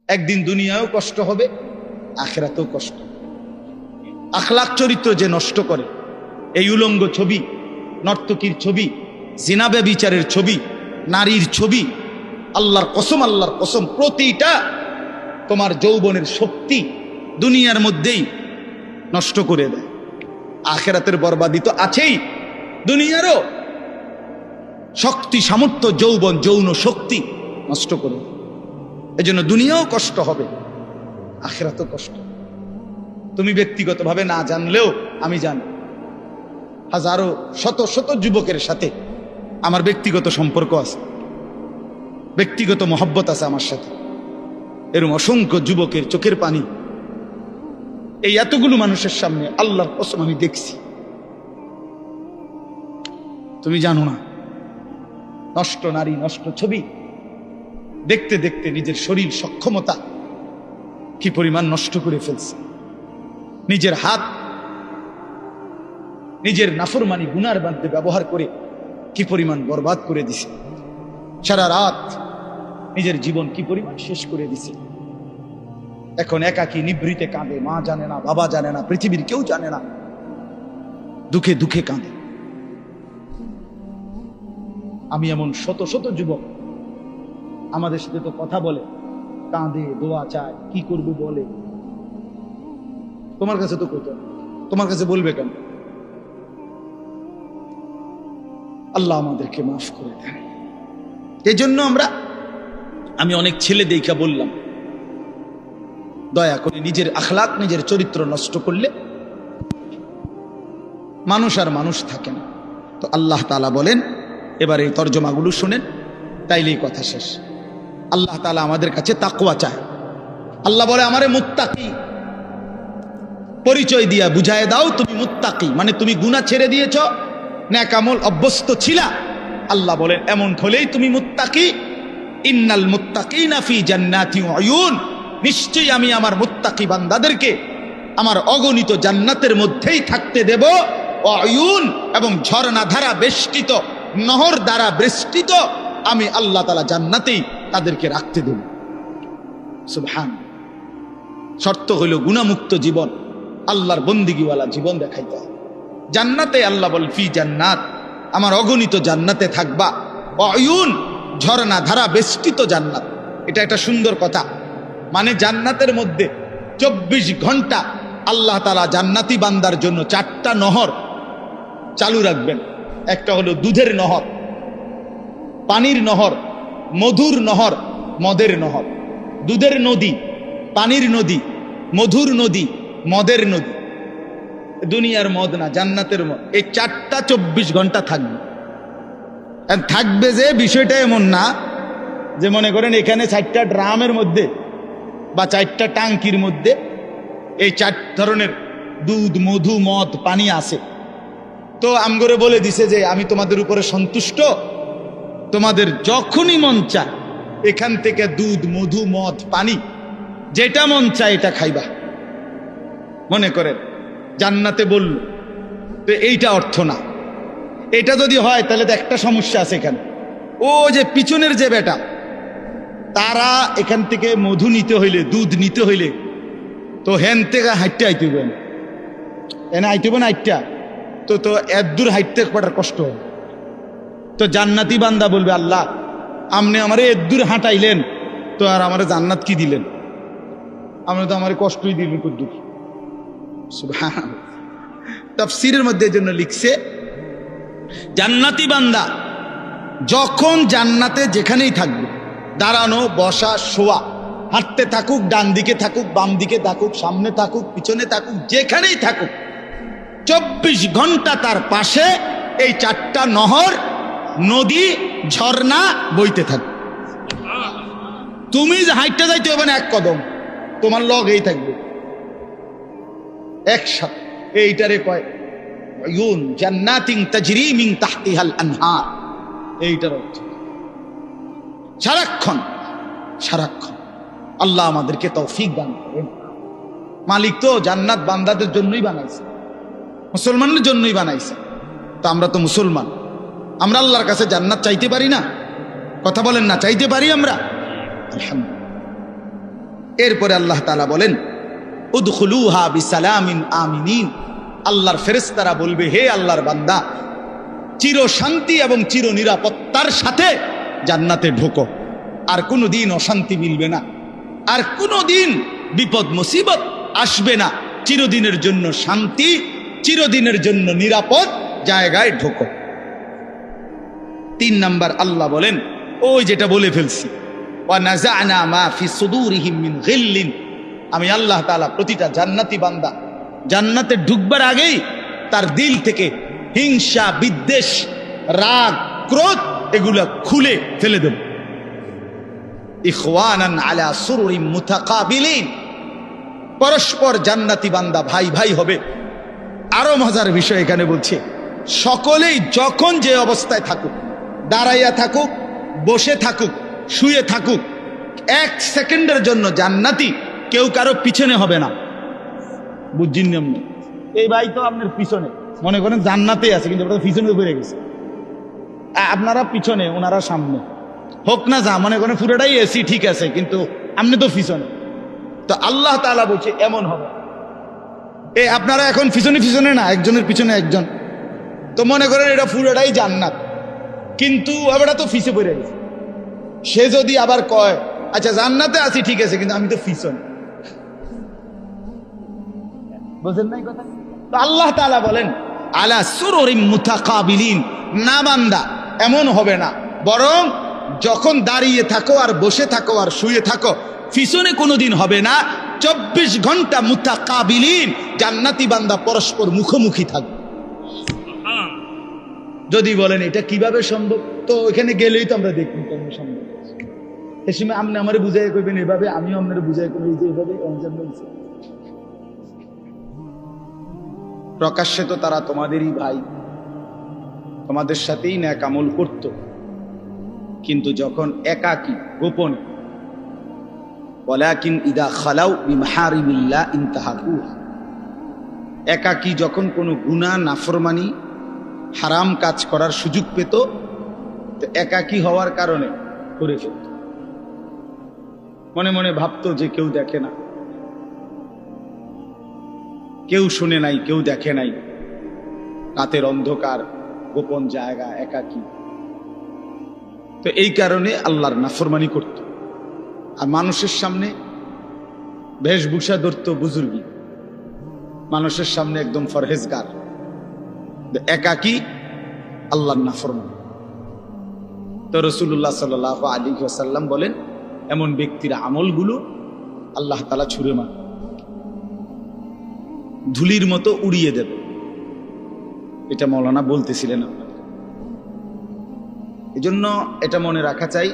একদিন দুনিয়ায়ও কষ্ট হবে, আখিরাতেও কষ্ট। আখলাক চরিত্র যে নষ্ট করে, এই উলঙ্গ ছবি, নর্তকীর ছবি, জিনা ব্যভিচারের ছবি, নারীর ছবি, আল্লাহর কসম প্রতিটা তোমার যৌবনের শক্তি দুনিয়ার মধ্যেই নষ্ট করে দেয়। আখিরাতের বরবাদি তো আছেই, দুনিয়ারও শক্তি, সামর্থ্য, যৌবন, যৌন শক্তি নষ্ট করে। এজন্য দুনিয়াও কষ্ট হবে, আখিরাতও কষ্ট। তুমি ব্যক্তিগতভাবে না জানলেও আমি জানি, হাজারো শত শত যুবকের সাথে আমার ব্যক্তিগত সম্পর্ক আছে, ব্যক্তিগত মহব্বত আছে আমার সাথে। এরকম অসংখ্য যুবকের চোখের পানি এই এতগুলো মানুষের সামনে আল্লাহর কসম আমি দেখছি। তুমি জানো না, নষ্ট নারী, নষ্ট ছবি দেখতে দেখতে নিজের শরীর সক্ষমতা কি পরিমাণ নষ্ট করে ফেলছে। নিজের হাত নিজের নাফরমানি গুনার মধ্যে ব্যবহার করে কি পরিমাণ বরবাদ করে দিছে। সারা রাত নিজের জীবন কি পরিমাণ শেষ করে দিছে। এখন একাকী নিভৃতে কাঁদে, মা জানে না, বাবা জানে না, পৃথিবীর কেউ জানে না, দুঃখে দুঃখে কাঁদে। আমি এমন শত শত যুবক আমাদের সাথে তো কথা বলে, কাঁদে, দোয়া চায়, কি করবো বলে। তোমার কাছে তো কত, তোমার কাছে বলবে কেন? আল্লাহ আমাদেরকে মাফ করে দেন। এই জন্য আমি অনেক ছেলে দেখা বললাম, দয়া করে নিজের আখলাক, নিজের চরিত্র নষ্ট করলে মানুষ আর মানুষ থাকে না। তো আল্লাহ তাআলা বলেন, এবার এই তর্জমাগুলো শুনেন, তাইলেই কথা শেষ। আল্লাহ তাআলা আমাদের কাছে তাকওয়া চায়। আল্লাহ বলে, আমারে মুত্তাকি পরিচয় দিয়া বুঝায় দাও তুমি মুত্তাকি, মানে তুমি গুনাহ ছেড়ে দিয়েছ, নেক আমল অভ্যস্ত ছিলা। আল্লাহ বলেন, এমন হলেই তুমি মুত্তাকি। ইন্নাল মুত্তাকিনা ফি জান্নাতি ওয়া উয়ুন, নিশ্চয়ই আমি আমার মুত্তাকি বান্দাদেরকে আমার অগণিত জান্নাতের মধ্যেই থাকতে দেব। ওয়া উয়ুন, এবং ঝর্ণা ধারা বেষ্টিত, নহর দ্বারা বেষ্টিত আমি আল্লাহ তাআলা জান্নাতেই তাদেরকে রাখতে দেব। সুবহান। শর্ত হইল গুনাহমুক্ত জীবন, আল্লাহর বন্দিগিওয়ালা জীবন দেখাইতে হবে। জান্নাতে আল্লাহ বল, ফি জান্নাত, আমার অগণিত জান্নাতে থাকবা। অয়ুন, ঝর্ণা ধারা বেষ্টিত জান্নাত। এটা একটা সুন্দর কথা। মানে জান্নাতের মধ্যে 24 ঘন্টা আল্লাহ তাআলা জান্নাতি বান্দার জন্য 4টা নহর চালু রাখবেন। একটা হলো দুধের নহর, পানির নহর, মধুর নহর, মদের নহর। দুধের নদী, পানির নদী, মধুর নদী, মদের নদী। দুনিয়ার মদ না, জান্নাতের মদ। এই 4টা 24 ঘন্টা থাকবে। থাকবে যে বিষয়টা এমন না যে মনে করেন এখানে 4টা ড্রামের মধ্যে বা 4টা টাঙ্কির মধ্যে এই 4 ধরনের দুধ, মধু, মদ, পানি আছে। তো আমগরে বলে দিছে যে আমি তোমাদের উপরে সন্তুষ্ট, তোমাদের যখনই মন চায় এখান থেকে দুধ, মধু, মদ, পানি যেটা মন চায় এটা খাইবা। মনে করেন জান্নাতে বলল, তো এইটা অর্থ না। এটা যদি হয় তাহলে তো একটা সমস্যা আছে এখানে। ও যে পিছনের যে বেটা, তারা এখান থেকে মধু নিতে হইলে, দুধ নিতে হইলে তো হেন থেকে হাইটে আইতে হবে, এনে আইতে হবে না হাইটটা, তো এত দূর হাইটতে কটার কষ্ট হবে। তো জান্নাতি বান্দা বলবে, আল্লাহ আপনি আমারে এত দূর হাঁটাইলেন, তো আর আমার জান্নাত কি দিলেন? আমরা তো আমার কষ্টই দিলেন কদ্দুর। সুবহান। তাফসীরের মধ্যে এজন্য লিখছে, জান্নাতি বান্দা যখন জান্নাতে যেখানেই থাকবে, দাঁড়ানো, বসা, শোয়া, হাঁটতে থাকুক, ডান দিকে থাকুক, বাম দিকে থাকুক, সামনে থাকুক, পিছনে থাকুক, যেখানেই থাকুক, 24 ঘন্টা তার পাশে এই 4টা নহর, নদী, ঝর্ণা বইতে থাকবে। তুমি হাইটটা যাইতে হবে না এক কদম, তোমার লগেই থাকবে একসাথে। এইটারে কয় উয়ুন জান্নাতিন তাজরি মিন তাহতিহাল আনহার। এইটার অর্থ সারাক্ষণ সারাক্ষণ। আল্লাহ আমাদেরকে তৌফিক দান করেন। মালিক তো জান্নাত বান্দাদের জন্যই বানাইছে, মুসলমানদের জন্যই বানাইছে। তো আমরা তো মুসলমান, আমরা আল্লাহর কাছে জান্নাত চাইতে পারি না? কথা বলেন না, চাইতে পারি আমরা? আলহামদুলিল্লাহ। এরপরে আল্লাহ তাআলা বলেন উদখুলুহা বিসালামিন আমিনিন, আল্লাহর ফেরেশতারা বলবে হে আল্লাহর বান্দা, চির শান্তি এবং চির নিরাপত্তার সাথে জান্নাতে ঢোকো, আর কোনোদিন অশান্তি মিলবে না, আর কোনোদিন বিপদ মুসিবত আসবে না, চিরদিনের জন্য শান্তি, চিরদিনের জন্য নিরাপদ জায়গায় ঢোকো। 3 নাম্বার আল্লাহ বলেন ওই যেটা বলে ফেলছি, ওয়া নাযা'না মা ফি সুদুরিহিম মিন গিল্লিন, আমি আল্লাহ তাআলা প্রতিটা জান্নাতি বান্দা জান্নাতে ঢুকবার আগেই তার দিল থেকে হিংসা, বিদ্বেষ, রাগ, ক্রোধ এগুলা খুলে ফেলে দেব। ইখওয়ানান আলা সুরুরিম মুতাকাবিলিন, পরস্পর জান্নাতি বান্দা ভাই ভাই হবে। আরো মজার বিষয় এখানে বলছে, সকলেই যখন যে অবস্থায় থাকুক, দাঁড়াইয়া থাকুক, বসে থাকুক, শুয়ে থাকুক, 1 সেকেন্ডের জন্য জান্নাতি কেউ কারো পিছনে হবে না। বুঝছেন না? এই ভাই তো আপনার পিছনে, মনে করেন জান্নাতে আছে কিন্তু ওটা পিছনে ঘুরে গেছে, আপনারা পিছনে ওনারা সামনে, হোক না যা, মনে করেন পুরোটাই এসি ঠিক আছে কিন্তু আপনি তো পিছনে। তো আল্লাহ তাআলা বলছে এমন হবে, আপনারা এখন পিছনে পিছনে না, একজনের পিছনে একজন, তো মনে করেন এটা পুরোটাই জান্নাত কিন্তু ওটা তো ফিসে পড়ে গেছে। সে যদি আবার কয় আচ্ছা জান্নাতে আছি ঠিক আছে কিন্তু আমি তো পিছনে, বুঝেন নাই কথা? তো আল্লাহ তাআলা বলেন আলা সুরুরিম মুতাকাবিলিন, না বান্দা এমন হবে না, বরং যখন দাঁড়িয়ে থাকো আর বসে থাকো আর শুয়ে থাকো পিছনে কোনোদিন হবে না, 24 ঘন্টা মুতাকাবিলিন, জান্নাতি বান্দা পরস্পর মুখোমুখি থাকবে। যদি বলেন এটা কিভাবে সম্ভব, তো এখানে গেলেই তো আমরা দেখুন কেমন সম্ভব। এই সময় আপনি আমারে বুঝাই করবেন এভাবে, আমিও আপনার বুঝাই করবো এই যে এভাবে। প্রকাশ্যে তো তারা তোমাদেরই ভাই, তোমাদের সাথেই নেক আমল করত, কিন্তু যখন একাকী গোপনে, ওয়ালাকিন ইদা খালাউ বিমাহারিমিল্লাহ ইনতাহাকুহা, একাকী যখন কোনো গুনাহ, নাফরমানি, হারাম কাজ করার সুযোগ পেত, তো একাকী হওয়ার কারণে করে ফেলত। মনে মনে ভাবতো যে কেউ দেখে না, কেউ শুনে নাই, কেউ দেখে নাই, রাতের অন্ধকার, গোপন জায়গা, একাকী। তো এই কারণে আল্লাহর নাফরমানি করত, আর মানুষের সামনে বেশভূষা ধরত বুজুর্গি, মানুষের সামনে একদম ফরহেজগার, একাকী আল্লাহর নাফরমানি। তো রাসূলুল্লাহ সাল্লাল্লাহু আলাইহি ওয়াসাল্লাম বলেন এমন ব্যক্তির আমলগুলো আল্লাহ তাআলা ছুঁড়ে মার, ধুলির মতো উড়িয়ে দেবে। এটা মাওলানা বলতেছিলেন আপনাদের। এজন্য এটা মনে রাখা চাই,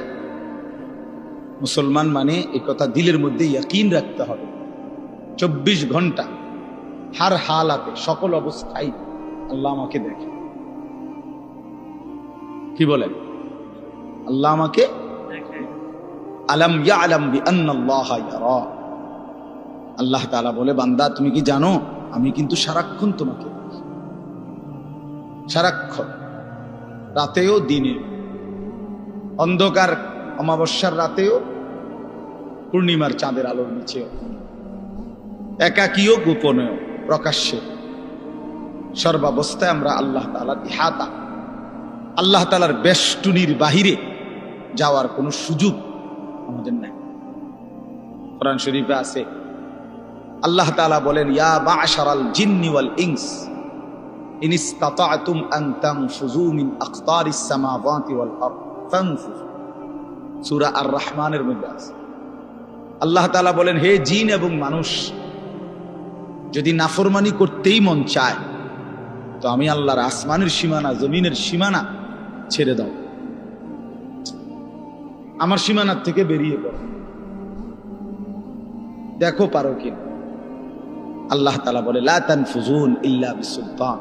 মুসলমান মানে এই কথা দিলের মধ্যে ইয়াকিন রাখতে হবে, 24 ঘন্টা হার হালাতে, সকল অবস্থায় আল্লাহ আমাকে দেখে। কি বলেন? আল্লাহ আমাকে দেখে। আলাম ইয়ালাম বিআন্নাল্লাহা ইয়ারা, আল্লাহ তাআলা বলে বান্দা তুমি কি জানো আমি কিন্তু সারাক্ষণ তোমাকে দেখি, সারাক্ষণ, রাতেও দিনে, অন্ধকার অমাবস্যার রাতেও, পূর্ণিমার চাঁদের আলোর নিচেও, একাকীও গোপনেও প্রকাশ্যে, সর্বাবস্থায় আমরা আল্লাহ তাআলার ইহাতা, আল্লাহ তাআলার বেষ্টনীর বাহিরে যাওয়ার কোনো সুযোগ আমাদের নাই। কোরআন শরীফে আছে আল্লাহ তাআলা বলেন ইয়া মা'শারাল জিন্নি ওয়াল ইনস ইন ইসতাতা'তুম আন তানফুযু মিন আকতারিস সামাওয়াতি ওয়াল আরদ ফানফুযু, সূরা আর রহমানের মধ্যে আছে। আল্লাহ তাআলা বলেন হে জিন এবং মানুষ, যদি নাফরমানি করতেই মন চায় তো আমি আল্লাহর আসমানের সীমানা, জমিনের সীমানা ছেড়ে দাও, আমার সীমানার থেকে বেরিয়ে পড়ো, দেখো পারো কি। আল্লাহ তাআলা বলে লা তানফুজুন ইল্লা বিসুলতান,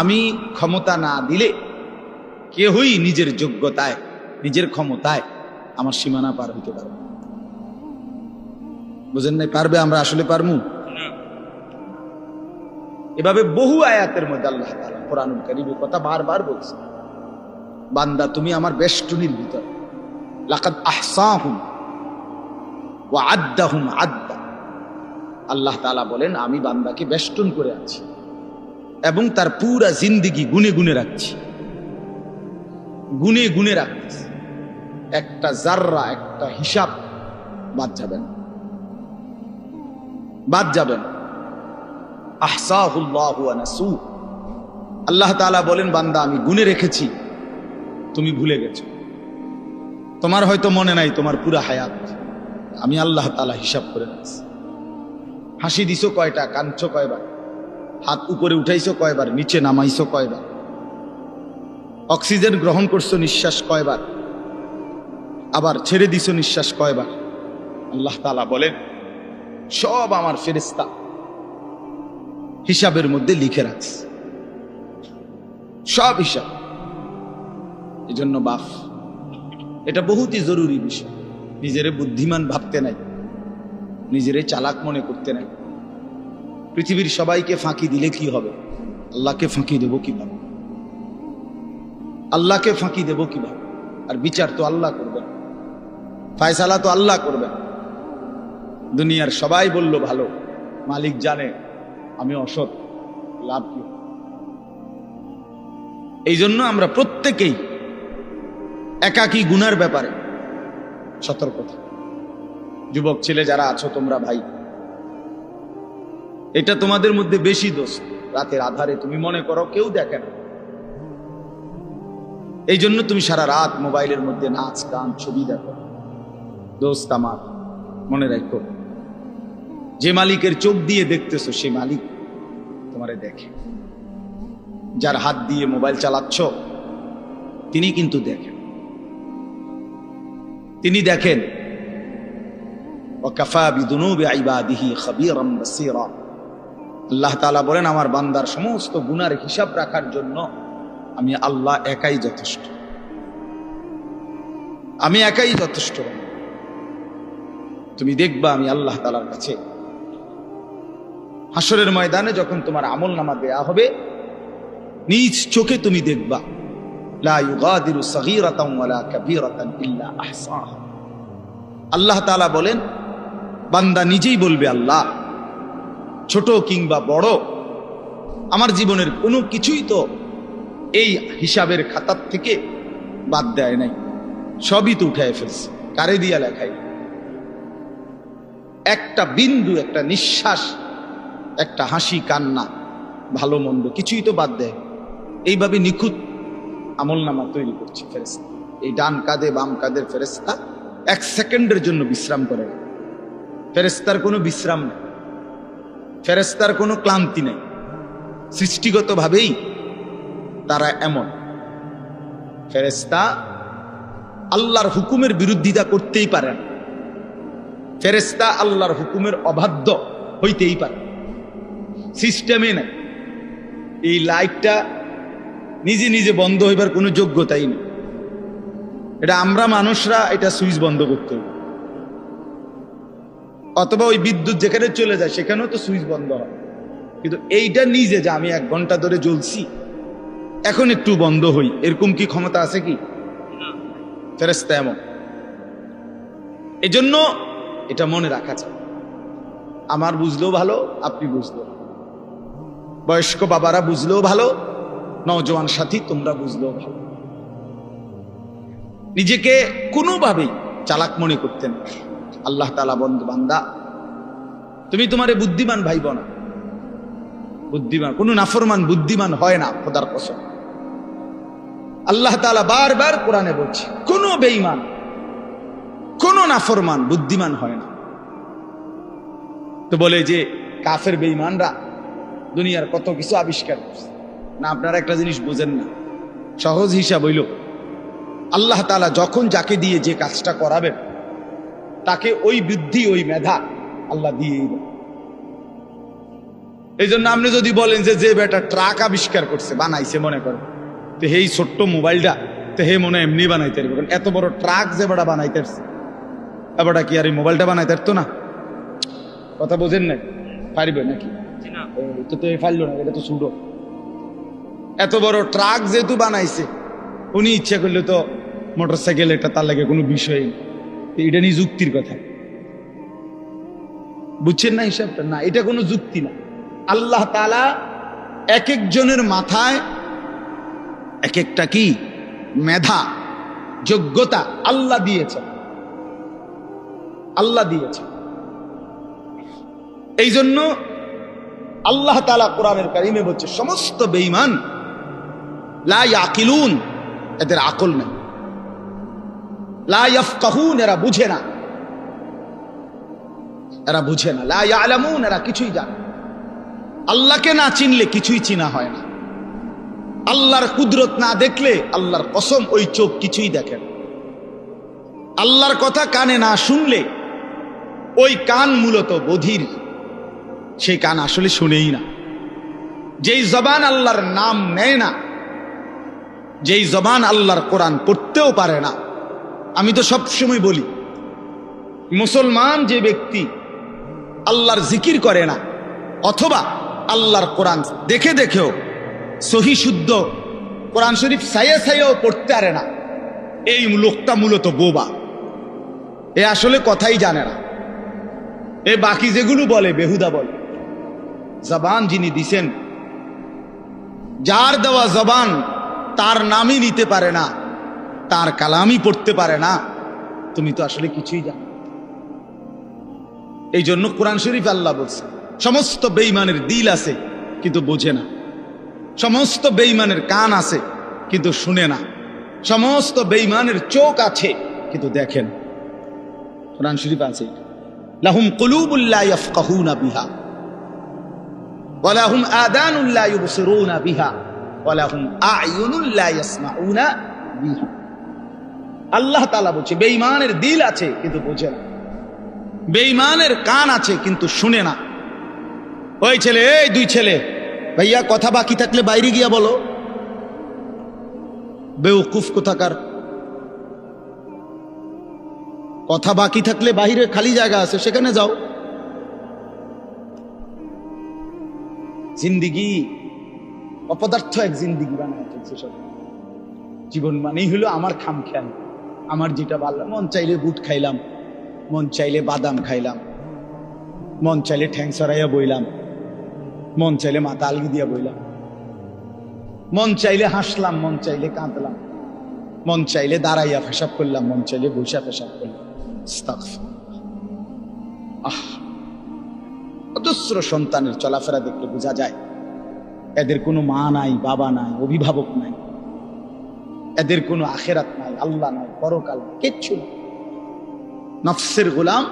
আমি ক্ষমতা না দিলে কেউই নিজের যোগ্যতায়, নিজের ক্ষমতায় আমার সীমানা পার হইতে পারবে। বুঝেন নাই? পারবে? আমরা আসলে পারমু? এভাবে বহু আয়াতের মধ্যে আল্লাহ তাআলা কোরআনুল কারীমের কথা বারবার বলছে, বান্দা তুমি আমার বেষ্টনীর ভিতর, লাকাদ আহসাহুম, ওয়া আদ্দাহুম আদ্দা। আল্লাহ তাআলা বলেন আমি বান্দাকে বেষ্টন করে আছি এবং তার পুরা জিন্দেগি গুনে গুনে রাখছি, গুনে গুনে রাখছি। একটা জাররা, একটা হিসাব বাদ যাবেন, বাদ যাবেন। আহসাহুল্লাহু ওয়া নাসু। আল্লাহ তাআলা বলেন বান্দা আমি গুনে রেখেছি, তুমি ভুলে গেছো। তোমার হয়তো মনে নাই তোমার পুরা হায়াত, আমি আল্লাহ তাআলা হিসাব করে রাখছি। হাসি দিছো কয়টা, কাঁদছো কয়বার, হাত উপরে উঠাইছো কয়বার, নিচে নামাইছো কয়বার, অক্সিজেন গ্রহণ করছো নিঃশ্বাস কয়বার, আবার ছেড়ে দিছো নিঃশ্বাস কয়বার। আল্লাহ তাআলা বলেন সব আমার ফেরেশতা হিসাবের মধ্যে লিখে রাখছে, সব হিসাব। এজন্য বাপ, এটা বহুতই জরুরি বিষয়। নিজেরে বুদ্ধিমান ভাবতে নাই, নিজেরে চালাক মনে করতে নাই। পৃথিবীর সবাইকে ফাঁকি দিলে কি হবে? আল্লাহকে ফাঁকি দেব কিভাবে? আল্লাহকে ফাঁকি দেব কিভাবে? আর বিচার তো আল্লাহ করবেন, ফায়সালা তো আল্লাহ করবেন। দুনিয়ার সবাই বলল ভালো, মালিক জানে আমি অসৎ, লাভ কি? এই জন্য আমরা প্রত্যেকেই একাকী গুনার ব্যাপারে সতর্ক থাকি। যুবক ছেলে যারা আছো তোমরা ভাই, এটা তোমাদের মধ্যে বেশি দোষ। রাতের আধারে তুমি মনে করো কেউ দেখে না, এই জন্য তুমি সারা রাত মোবাইলের মধ্যে নাচ গান ছবি দেখো। দোস্ত আমার মনে রাখো, যে মালিকের চোখ দিয়ে দেখতেছো সে মালিক তোমারে দেখে। যার হাত দিয়ে মোবাইল চালাচ্ছ তিনি কিন্তু দেখেন, তিনি দেখেন। ওয়াকাফা বিদুনুবি ইবাদিহি খাবীরাম বাসীরা। আল্লাহ তাআলা বলেন আমার বান্দার সমস্ত গুনার হিসাব রাখার জন্য আমি আল্লাহ একাই যথেষ্ট, আমি একাই যথেষ্ট। তুমি দেখবা আমি আল্লাহ তাআলার কাছে হাসরের ময়দানে যখন তোমার আমলনামা দেয়া হবে, নিজ চোখে তুমি দেখবা লা ইউগাদিরু সাগীরাতান ওয়ালা কাবীরাতান ইল্লা আহসাহা। আল্লাহ তাআলা বলেন বান্দা নিজেই বলবে আল্লাহ ছোট কিংবা বড় আমার জীবনের কোনো কিছুই তো এই হিসাবের খাতার থেকে বাদ দেয় নাই, সবই তো উঠায় ফেলছে। কারে দিয়া লেখাই? একটা বিন্দু, একটা নিঃশ্বাস, একটা হাসি কান্না, ভালো মন্দ কিছুই তো বাদ দেয়। এইভাবে নিখুঁত আমলনামা তৈরি করছে ফেরেশতা। এই ডান কাঁধে বাম কাঁধের ফেরেশতা এক সেকেন্ডের জন্য বিশ্রাম করে না। ফেরেশতার কোনো বিশ্রাম নেই, ফেরেশতার কোনো ক্লান্তি নেই। সৃষ্টিগতভাবেই তারা এমন। ফেরেশতা আল্লাহর হুকুমের বিরোধিতা করতেই পারে না, ফেরেশতা আল্লাহর হুকুমের অবাধ্য হইতেই পারে, সিস্টেমে নাই। এই লাইটটা নিজে নিজে বন্ধ হইবার কোনো যোগ্যতাই নেই। এটা আমরা মানুষরা এটা সুইচ বন্ধ করতে হবে, অথবা ওই বিদ্যুৎ যেখানে চলে যায় সেখানেও তো সুইচ বন্ধ হয়। কিন্তু এইটা নিজে যে আমি 1 ঘন্টা ধরে জ্বলছি এখন একটু বন্ধ হই, এরকম কি ক্ষমতা আছে কি? ফেরেশতা এমন। এজন্য এটা মনে রাখা যায়। আমার বুঝলেও ভালো, আপনি বুঝলেও, বয়স্ক বাবারা বুঝলেও ভালো, নওজোয়ান সাথী তোমরা বুঝলেও ভালো। নিজেকে কোনোভাবেই চালাক মনে করতেন। আল্লাহ তাআলা বন্ধু বান্দা তুমি তোমারে বুদ্ধিমান ভাইব না। বুদ্ধিমান কোন নাফরমান বুদ্ধিমান হয় না, খোদার কসম। আল্লাহ তাআলা বারবার কোরআনে বলছে কোন বেঈমান, কোন নাফরমান বুদ্ধিমান হয় না। তো বলে যে কাফের বেঈমানরা দুনিয়ার কত কিছু আবিষ্কার করছে না। আপনারা একটা জিনিস বোঝেন না, সহজ হিসাব হইল আল্লাহ তাআলা যখন যাকে দিয়ে যে কাজটা করাবেন তাকে ওই বুদ্ধি ওই মেধা আল্লাহ দিয়েই দেন। এই জন্য আপনি যদি বলেন যে বেটা ট্রাক আবিষ্কার করছে, বানাইছে, মনে করেন তো এই ছোট্ট মোবাইলটা তো হে মনে এমনি বানাইতে পারবে। এত বড় ট্রাক যে বেটা বানাইতে এবারটা কি আর এই মোবাইলটা বানাইতে পারতো না? কথা বোঝেন নাই? পারবে নাকি? তো পারলো না, এটা তো ছুটো। এত বড় ট্রাক যেহেতু বানাইছে, উনি ইচ্ছা করলে তো মোটরসাইকেল এটা তার লাগে কোনো বিষয়, এটা নিয়ে যুক্তির কথা। বুঝছেন না হিসাবটা? না, এটা কোনো যুক্তি না। আল্লাহ তাআলা এক একজনের মাথায় এক একটা কি মেধা, যোগ্যতা আল্লাহ দিয়েছেন, আল্লাহ দিয়েছেন। এই জন্য আল্লাহ তাআলা কোরআনের কারিমে বলছে সমস্ত বেঈমান লা ইয়াকিলুন, এদের আকল নেই, লা ইয়াফকাহুন, এরা বুঝে না, এরা বুঝে না, লা ইয়ালামুন, এরা কিছুই জানে। আল্লাহকে না চিনলে কিছুই চিনা হয় না। আল্লাহর কুদরত না দেখলে, আল্লাহর কসম ওই চোখ কিছুই দেখে না। আল্লাহর কথা কানে না শুনলে ওই কান মূলত বধির, সেই কান আসলে শুনেই না। যেই জবান আল্লাহর নাম নেয় না, যেই জবান আল্লাহর কোরআন পড়তেও পারে না। আমি তো সবসময় বলি, মুসলমান যে ব্যক্তি আল্লাহর জিকির করে না অথবা আল্লাহর কোরআন দেখে দেখেও সহি শুদ্ধ কোরআন শরীফ সাইয়ে সাইয়েও পড়তে পারে না, এই লোকটা মূলত বোবা। এ আসলে কথাই জানে না। এ বাকি যেগুলো বলে বেহুদা বলে। জবান যিনি দিছেন, যার দেওয়া জবান তার নামই নিতে পারে না, তার কালামই পড়তে পারে না, তুমি তো আসলে কিছুই জানো। এই জন্য কোরআন শরীফ আল্লাহ বলছে সমস্ত বেঈমানের দিল আছে কিন্তু বোঝে না, সমস্ত বেঈমানের কান আছে কিন্তু শুনে না, সমস্ত বেঈমানের চোখ আছে কিন্তু দেখেন। কোরআন শরীফ আছে, লাহুম কুলুবুল লা ইয়াফকাহুনা বিহা ওয়া লাহুম আযানুল লা ইউবসিরুনা বিহা ওয়া লাহুম আ'য়ুনুল লা ইয়াসমাউনা বিহা। আল্লাহ তাআলা বলছে বেঈমানের দিল আছে কিন্তু বোঝে না, বেঈমানের কান আছে কিন্তু শুনে না। ওই ছেলে, এই দুই ছেলে, ভাইয়া কথা বাকি থাকলে বাইরে গিয়া বলো। বেওকুফ কোথাকার, কথা বাকি থাকলে বাহিরে খালি জায়গা আছে সেখানে যাও। জিন্দিগি অপদার্থ এক জিন্দিগি বানায় ফেলছে সব। জীবন মানেই হলো আমার খাম খেয়াল, আমার যেটা ভালো, মন চাইলে বুট খাইলাম, মন চাইলে বাদাম খাইলাম, মন চাইলে ঠ্যাং সরাইয়া বইলাম, মন চাইলে মাথা আলগি দিয়া বইলাম, মন চাইলে হাসলাম, মন চাইলে কাঁদলাম, মন চাইলে দাঁড়াইয়া পেশাব করলাম, মন চাইলে বৈশা পেশাব করলাম। অজস্র সন্তানের চলাফেরা দেখলে বোঝা যায় এদের কোনো মা নাই, বাবা নাই, অভিভাবক নাই, এদের কোনো আখেরাত নাই, আল্লাহ নাই, পরকাল নাই, কিচ্ছু নাই। নফসের গোলাম,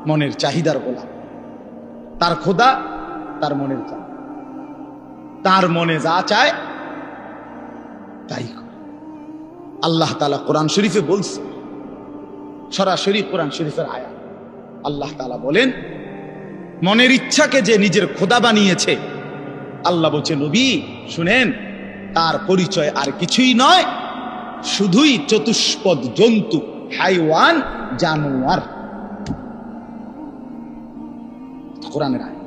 মনের চাহিদার গোলাম। তার খোদা তার মনের চায়, তার মনে যা চায় তাই করে। আল্লাহ তাআলা কোরআন শরীফে বলছে, সরাসরি কোরআন শরীফের আয়াত, আল্লাহ তাআলা বলেন মনের ইচ্ছাকে যে নিজের খোদা বানিয়েছে, আল্লাহ বলছে নবী শুনেন, তার পরিচয় আর কিছুই নয়, শুধুই চতুষ্পদ জন্তু, হাইওয়ান, জানোয়ার। কোরআনের আয়াত।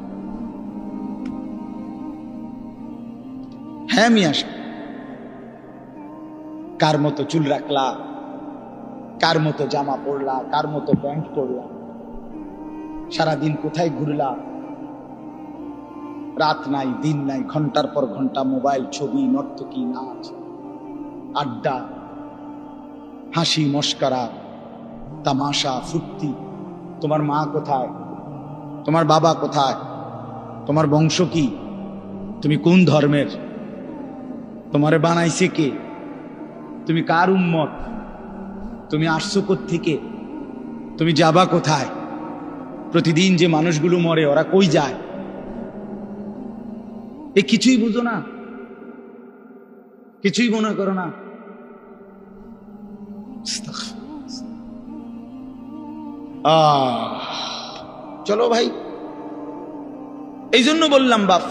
হ্যাঁ মিয়া, কার মতো চুল রাখলা, কার মতো জামা পরলা, কার মতো প্যান্ট পরলা, সারাদিন কোথায় ঘুরলা, রাত নাই দিন নাই, ঘন্টার পর ঘন্টা মোবাইল, ছবি, নর্তকী, নাচ, আড্ডা, হাসি, মস্করা, তামাশা, ফুর্তি। তোমার মা কোথায়, তোমার বাবা কোথায়, তোমার বংশ কি, তুমি কোন ধর্মের, তোমারে বানাইছে কে, তুমি কার উম্মত, তুমি আসছো কোত্থেকে, তুমি যাবা কোথায়, প্রতিদিন যে মানুষগুলো মরে ওরা কই যায়, এ কিছুই বুঝো না, কিছুই মনে করো না। চলো ভাই, এই জন্য বললাম বাপ,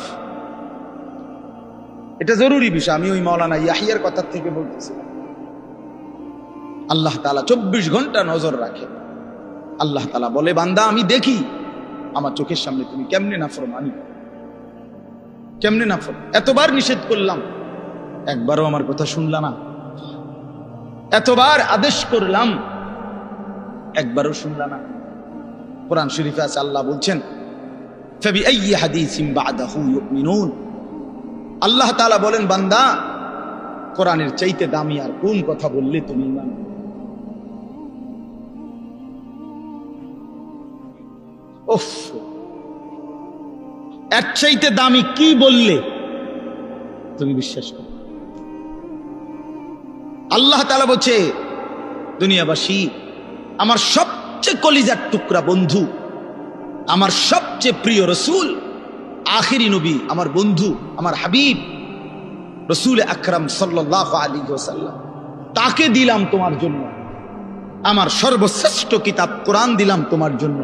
এটা জরুরি বিষয়। আমি ওই মাওলানা ইয়াহিয়ার কথা থেকে বলতেছিলাম, আল্লাহ তাআলা 24 ঘন্টা নজর রাখে। আল্লাহ তাআলা বলে বান্দা আমি দেখি আমার চোখের সামনে তুমি কেমনে নাফরমানি, কেমনে নাফরমান। এতবার নিষেধ করলাম, একবারও আমার কথা শুনলা না। এতবার আদেশ করলাম, একবারও শুনলা না। কোরআন শরীফে আছে, আল্লাহ বলছেন ফাবিআইয়ি হাদিসিন বা'দাহু ইউমিনুন। আল্লাহ তাআলা বলেন, বান্দা কোরআনের চাইতে দামি আর কোন কথা বললে তুমি ঈমান আনবে? উফ, এর চাইতে দামি কি বললে তুমি বিশ্বাস করো? আল্লাহ তাআলা বলছে, দুনিয়াবাসী, আমার সবচেয়ে কলিজার টুকরা বন্ধু, আমার সবচেয়ে প্রিয় রসুল, আখিরি নবী, আমার বন্ধু, আমার হাবিব রসুল আকরাম সাল্লাল্লাহু আলাইহি ওয়াসাল্লাম, তাকে দিলাম তোমার জন্য। আমার সর্বশ্রেষ্ঠ কিতাব কোরআন দিলাম তোমার জন্য।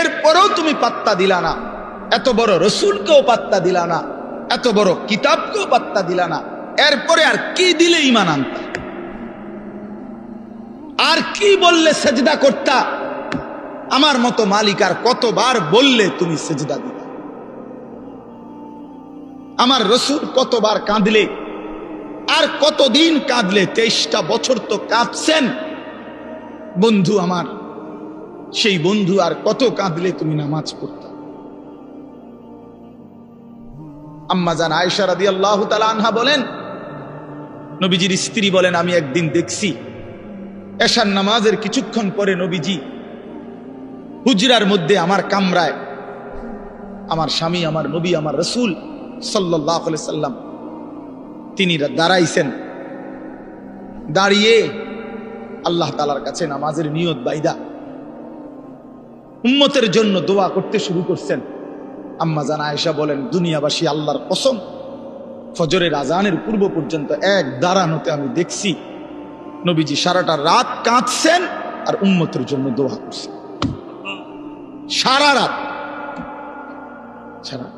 এরপরেও তুমি পাত্তা দিলা না। এত বড় রসুলকেও পাত্তা দিলা না, এত বড় কিতাবকেও পাত্তা দিলা না। এরপরে আর কি দিলে ঈমান আনতা? আর কি বললে সেজদা করতা? আমার মতো মালিক আর কতবার বললে তুমি সেজদা দিতা? আমার রসুল কতবার কাঁদলে, আর কতদিন কাঁদলে? 23টা বছর তো কাঁদছেন বন্ধু আমার। সেই বন্ধু আর কত কাঁদলে তুমি নামাজ পড়তা? আম্মা জান আয়েশা রাদিয়াল্লাহু তাআলা আনহা বলেন, নবীজির স্ত্রী বলেন, আমি একদিন দেখছি এশার নামাজের কিছুক্ষণ পরে নবীজি হুজরার মধ্যে আমার কামরায়, আমার স্বামী, আমার নবী, আমার রসুল সাল্লাল্লাহু আলাইহি সাল্লাম তিনি দাঁড়াইছেন। দাঁড়িয়ে আল্লাহ তাআলার কাছে নামাজের নিয়ত বাইদা উম্মতের জন্য দোয়া করতে শুরু করছেন। আম্মা জান আয়েশা বলেন, দুনিয়াবাসী, আল্লাহর কসম, ফজরের আজানের পূর্ব পর্যন্ত এক দাঁড়ানোতে আমি দেখছি নবীজি সারাটা রাত কাঁদছেন আর উম্মতের জন্য দোয়া করছেন। সারা রাত, সারা।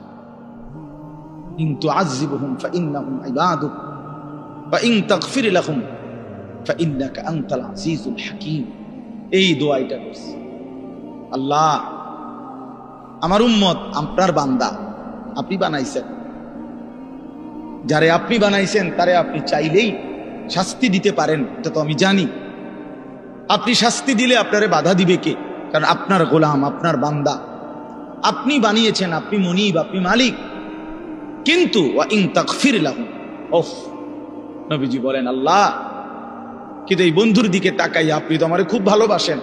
ইন তুআযিবহুম ফাইন্নাহুম ইবাদুক ওয়া ইন তাগফির লাহুম ফাইন্নাকা আনতাল আজিজুল হাকীম। এই দোয়াটা করছে, আল্লাহ, আমার উম্মত আপনার বান্দা, আপনি বানাইছেন। যারে আপনি বানাইছেন তারে আপনি চাইলেই শাস্তি দিতে পারেন, এটা তো আমি জানি। আপনি শাস্তি দিলে আপনারে বাধা দিবে কে? কারণ আপনার গোলাম, আপনার বান্দা, আপনি বানিয়েছেন, আপনি মুনিব, আপনি মালিক। কিন্তু ওয়া ইন তাগফির লাহুম, ওফ, নবীজি বলেন, আল্লাহ, কিন্তু এই বন্ধুর দিকে তাকাইয়া, আপনি তো আমারে খুব ভালোবাসেন,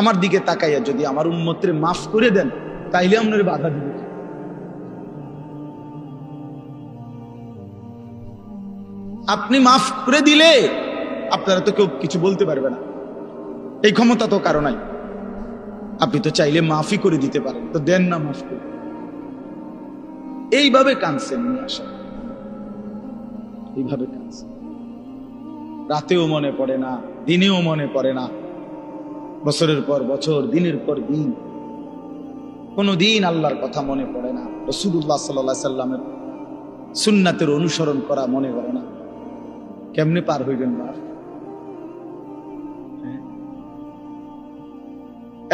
আমার দিকে তাকাইয়া যদি আমার উম্মতরে মাফ করে দেন, তাইলে আপনার বাধা দিবে। আপনি মাফ করে দিলে আপনারা তো কেউ কিছু বলতে পারবে না, এই ক্ষমতা তো কারো নাই। আপনি তো চাইলে মাফই করে দিতে পারেন, তো দেন না মাফ করে। এইভাবে কাঁদছেন নিয়ে আসা, এইভাবে কাঁদছেন। রাতেও মনে পড়ে না, দিনেও মনে পড়ে না, বছরের পর বছর, দিনের পর দিন, কোনদিন আল্লাহর কথা মনে পড়ে না, রাসূলুল্লাহ সাল্লাল্লাহু আলাইহি সাল্লামের সুন্নাতের অনুসরণ করা মনে করে না। কেমনে পার হইবেন না?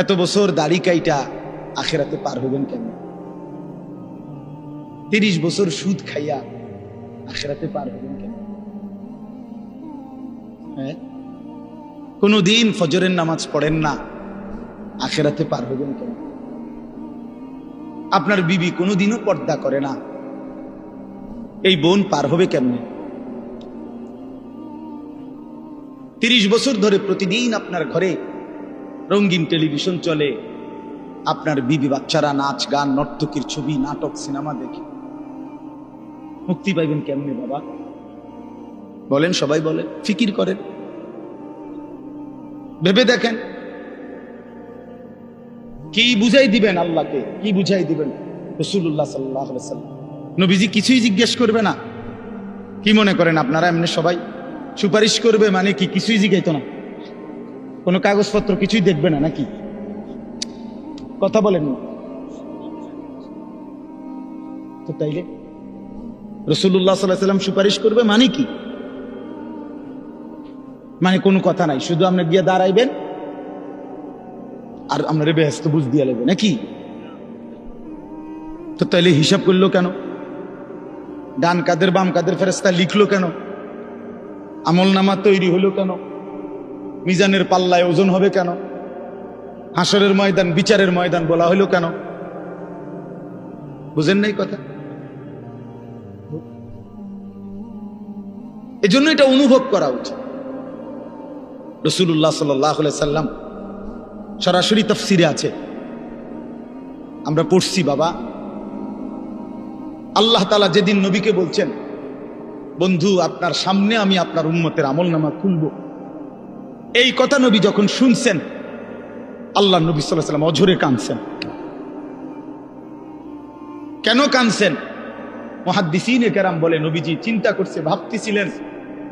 এত বছর দাড়ি কাইটা আখিরাতে পার হইবেন কেমনে? 30 বছর সুদ খাইয়া আখিরাতে পার হইবেন কেমনে? কোনদিন ফজরের নামাজ পড়েন না, আখিরাতে পার হইবেন কেমনে? আপনার বিবি কোনদিনও পর্দা করে না, এই বোন পার হবে কেমনে? 30 বছর ধরে প্রতিদিন আপনার ঘরে রঙিন টেলিভিশন চলে, আপনার বিবি বাচ্চারা নাচ গান, নর্তকীর ছবি, নাটক, সিনেমা দেখে মুক্তি পাইবেন কেমনে বাবা? বলেন, সবাই বলেন, ফিকির করেন, ভেবে দেখেন। কি বুঝাই দিবেন আল্লাহকে? কি বুঝাই দিবেন রাসূলুল্লাহ সাল্লাল্লাহু আলাইহি ওয়াসাল্লাম? নবীজি কিছুই জিজ্ঞেস করবে না? কি মনে করেন আপনারা এমনি সবাই সুপারিশ করবে মানে কি কিছুই জিজ্ঞাইতো না? কোনো কাগজপত্র কিছুই দেখবে না নাকি? কথা বলেন না তো। তাইলে রাসূলুল্লাহ সাল্লাল্লাহু আলাইহি ওয়াসাল্লাম সুপারিশ করবে মানে কি? মানে কোনো কথা নাই, শুধু আপনি গিয়ে দাঁড়াইবেন আর আপনার বেহেশত বুঝ দিয়ে লাগবে নাকি? তো তাইলে হিসাব করলো কেন? ডান কাদের বাম কাদের ফেরেশতা লিখলো কেন? আমল নামা তৈরি হলো কেন? মিজানের পাল্লায় ওজন হবে কেন? হাসরের ময়দান, বিচারের ময়দান বলা হলো কেন? বুঝেন নাই কথা? এজন্য এটা অনুভব করা উচিত। রাসূলুল্লাহ সাল্লাল্লাহু আলাইহি সাল্লাম সরাসরি তাফসিরে আছে, আমরা পড়ছি বাবা। আল্লাহ তাআলা যেদিন নবীকে বলছেন, বন্ধু আপনার সামনে আমি আপনার উম্মতের আমলনামা খুলব, এই কথা নবী যখন শুনছেন, আল্লাহ নবী সাল্লাল্লাহু আলাইহি সাল্লাম অঝরে কাঁদছেন। কেন কাঁদছেন? মুহাদ্দিসিনে কেরাম বলে, নবীজি চিন্তা করছে, ভাবতেছিলেন,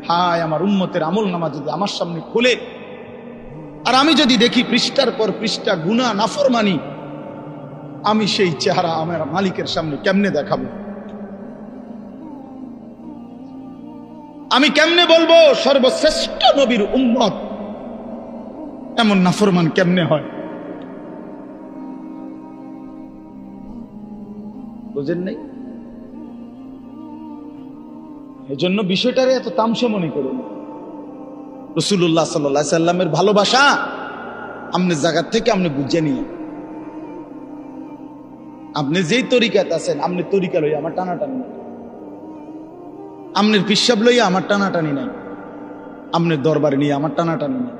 হায় আমার উম্মতের আমলনামা যদি আমার সামনে খুলে, আর আমি যদি দেখি পৃষ্ঠার পর পৃষ্ঠা গুনাহ নাফরমানি, আমি সেই চেহারা আমার মালিকের সামনে কেমনে দেখাবো? আমি কেমনে বলবো সর্বশ্রেষ্ঠ নবীর উম্মত এমন নাফরমান কেমনে হয়? বুঝেন নাই? এজন্য বিষয়টারে এত তামসা মনে করুন। রাসূলুল্লাহ সাল্লাল্লাহু আলাইহি সাল্লামের ভালোবাসা আপনি জায়গা থেকে আপনি বুঝে নিয়ে, আপনি যেই তরিকাতে আছেন, আপনি তরিকা লইয়া আমার টানাটানি নাই, আপনার পিসাব লইয়া আমার টানাটানি নাই, আপনার দরবারে নিয়ে আমার টানাটানি নাই।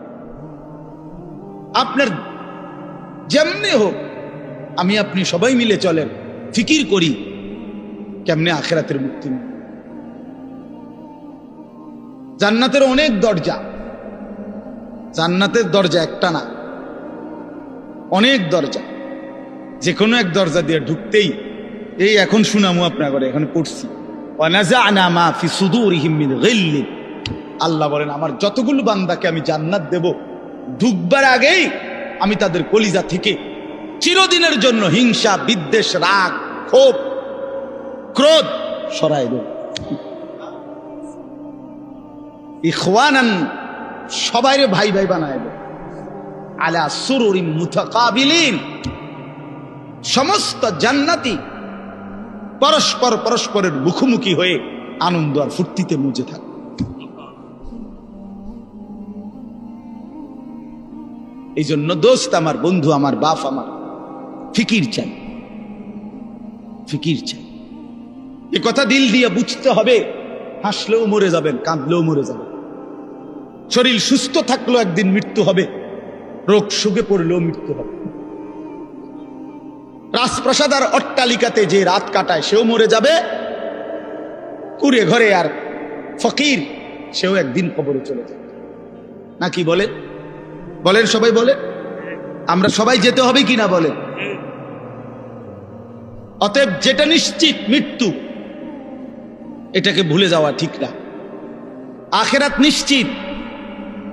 আপনার যেমনি হোক, আমি আপনি সবাই মিলে চলেন, ফিকির করি কেমনে আখিরাতের মুক্তি নেই। জান্নাতের অনেক দরজা, জান্নাতের দরজা একটা না, অনেক দরজা। যে কোনো এক দরজা দিয়ে ঢুকতেই, এই এখন শুনামু আপনার করে, এখানে পড়ছি, ওয়ানাযা'না মা ফি সুদুরিহিম মিন গিল্ল। আল্লাহ বলেন, আমার যতগুলো বান্দাকে আমি জান্নাত দেব, ঢুকবার আগেই আমি তাদের কলিজা থেকে চিরদিনের জন্য হিংসা, বিদ্বেষ, রাগ, ক্ষোভ, ক্রোধ সরাই দেব। ইখওয়ানান, সবাইরে ভাই ভাই বানায় দেব। আলা সুরুরিন মুতাকাবিলিন, সমস্ত জান্নাতি পরস্পর পরস্পরের মুখোমুখি হয়ে আনন্দ আর ফুর্তিতে মজে থাকে। এই জন্য দোস্ত আমার, বন্ধু আমার, বাপ আমার, ফিকির চাই, ফিকির চাই। এ কথা দিল দিয়ে বুঝতে হবে। হাসলেও মরে যাবেন, কাঁদলেও মরে যাবেন। শরীর সুস্থ থাকলেও একদিন মৃত্যু হবে, রোগ শোকে পড়লেও মৃত্যু হবে। রাজপ্রাসাদ আর অট্টালিকাতে যে রাত কাটায় সেও মরে যাবে, কুড়ে ঘরে আর ফকির সেও একদিন কবরে চলে যাবে। নাকি বলে? বলেন সবাই, বলে আমরা সবাই যেতে হবে কিনা বলে? অতএব যেটা নিশ্চিত মৃত্যু, এটাকে ভুলে যাওয়া ঠিক না। আখিরাত নিশ্চিত।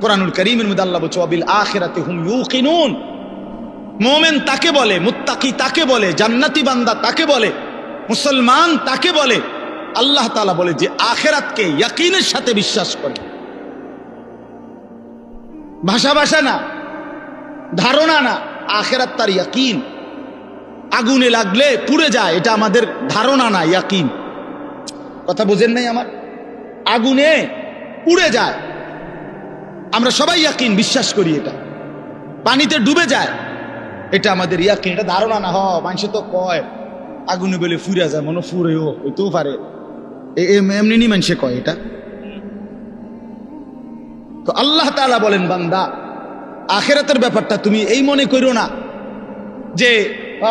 কোরআনুল কারীমের মধ্যে আল্লাহ বলছে, ওয়াবিল আখিরাতি হুম ইউকিনুন। মুমিন তাকে বলে, মুত্তাকি তাকে বলে, জান্নাতি বান্দা তাকে বলে, মুসলমান তাকে বলে। আল্লাহ তাআলা বলে যে আখিরাতকে ইয়াকিনের সাথে বিশ্বাস করে। ভাষা ভাষা না, ধারণা না, আখিরাত তার ইয়াকিন। আগুনে লাগলে পুড়ে যায়, এটা আমাদের ধারণা না, ইয়াকিন। কথা বুঝেন নাই আমার? আগুনে পুড়ে যায়, আমরা সবাই ইয়াকিন বিশ্বাস করি। এটা পানিতে ডুবে যায়, এটা আমাদের ইয়াকিন, এটা ধারণা না। মানুষ তো কয় আগুনে বলে ফুরে যায়, মনে ফুরেও হইতেও পারে, এমনি মানুষে কয় এটা। তো আল্লাহ তাআলা বলেন, বান্দা আখিরাতের ব্যাপারটা তুমি এই মনে করো না যে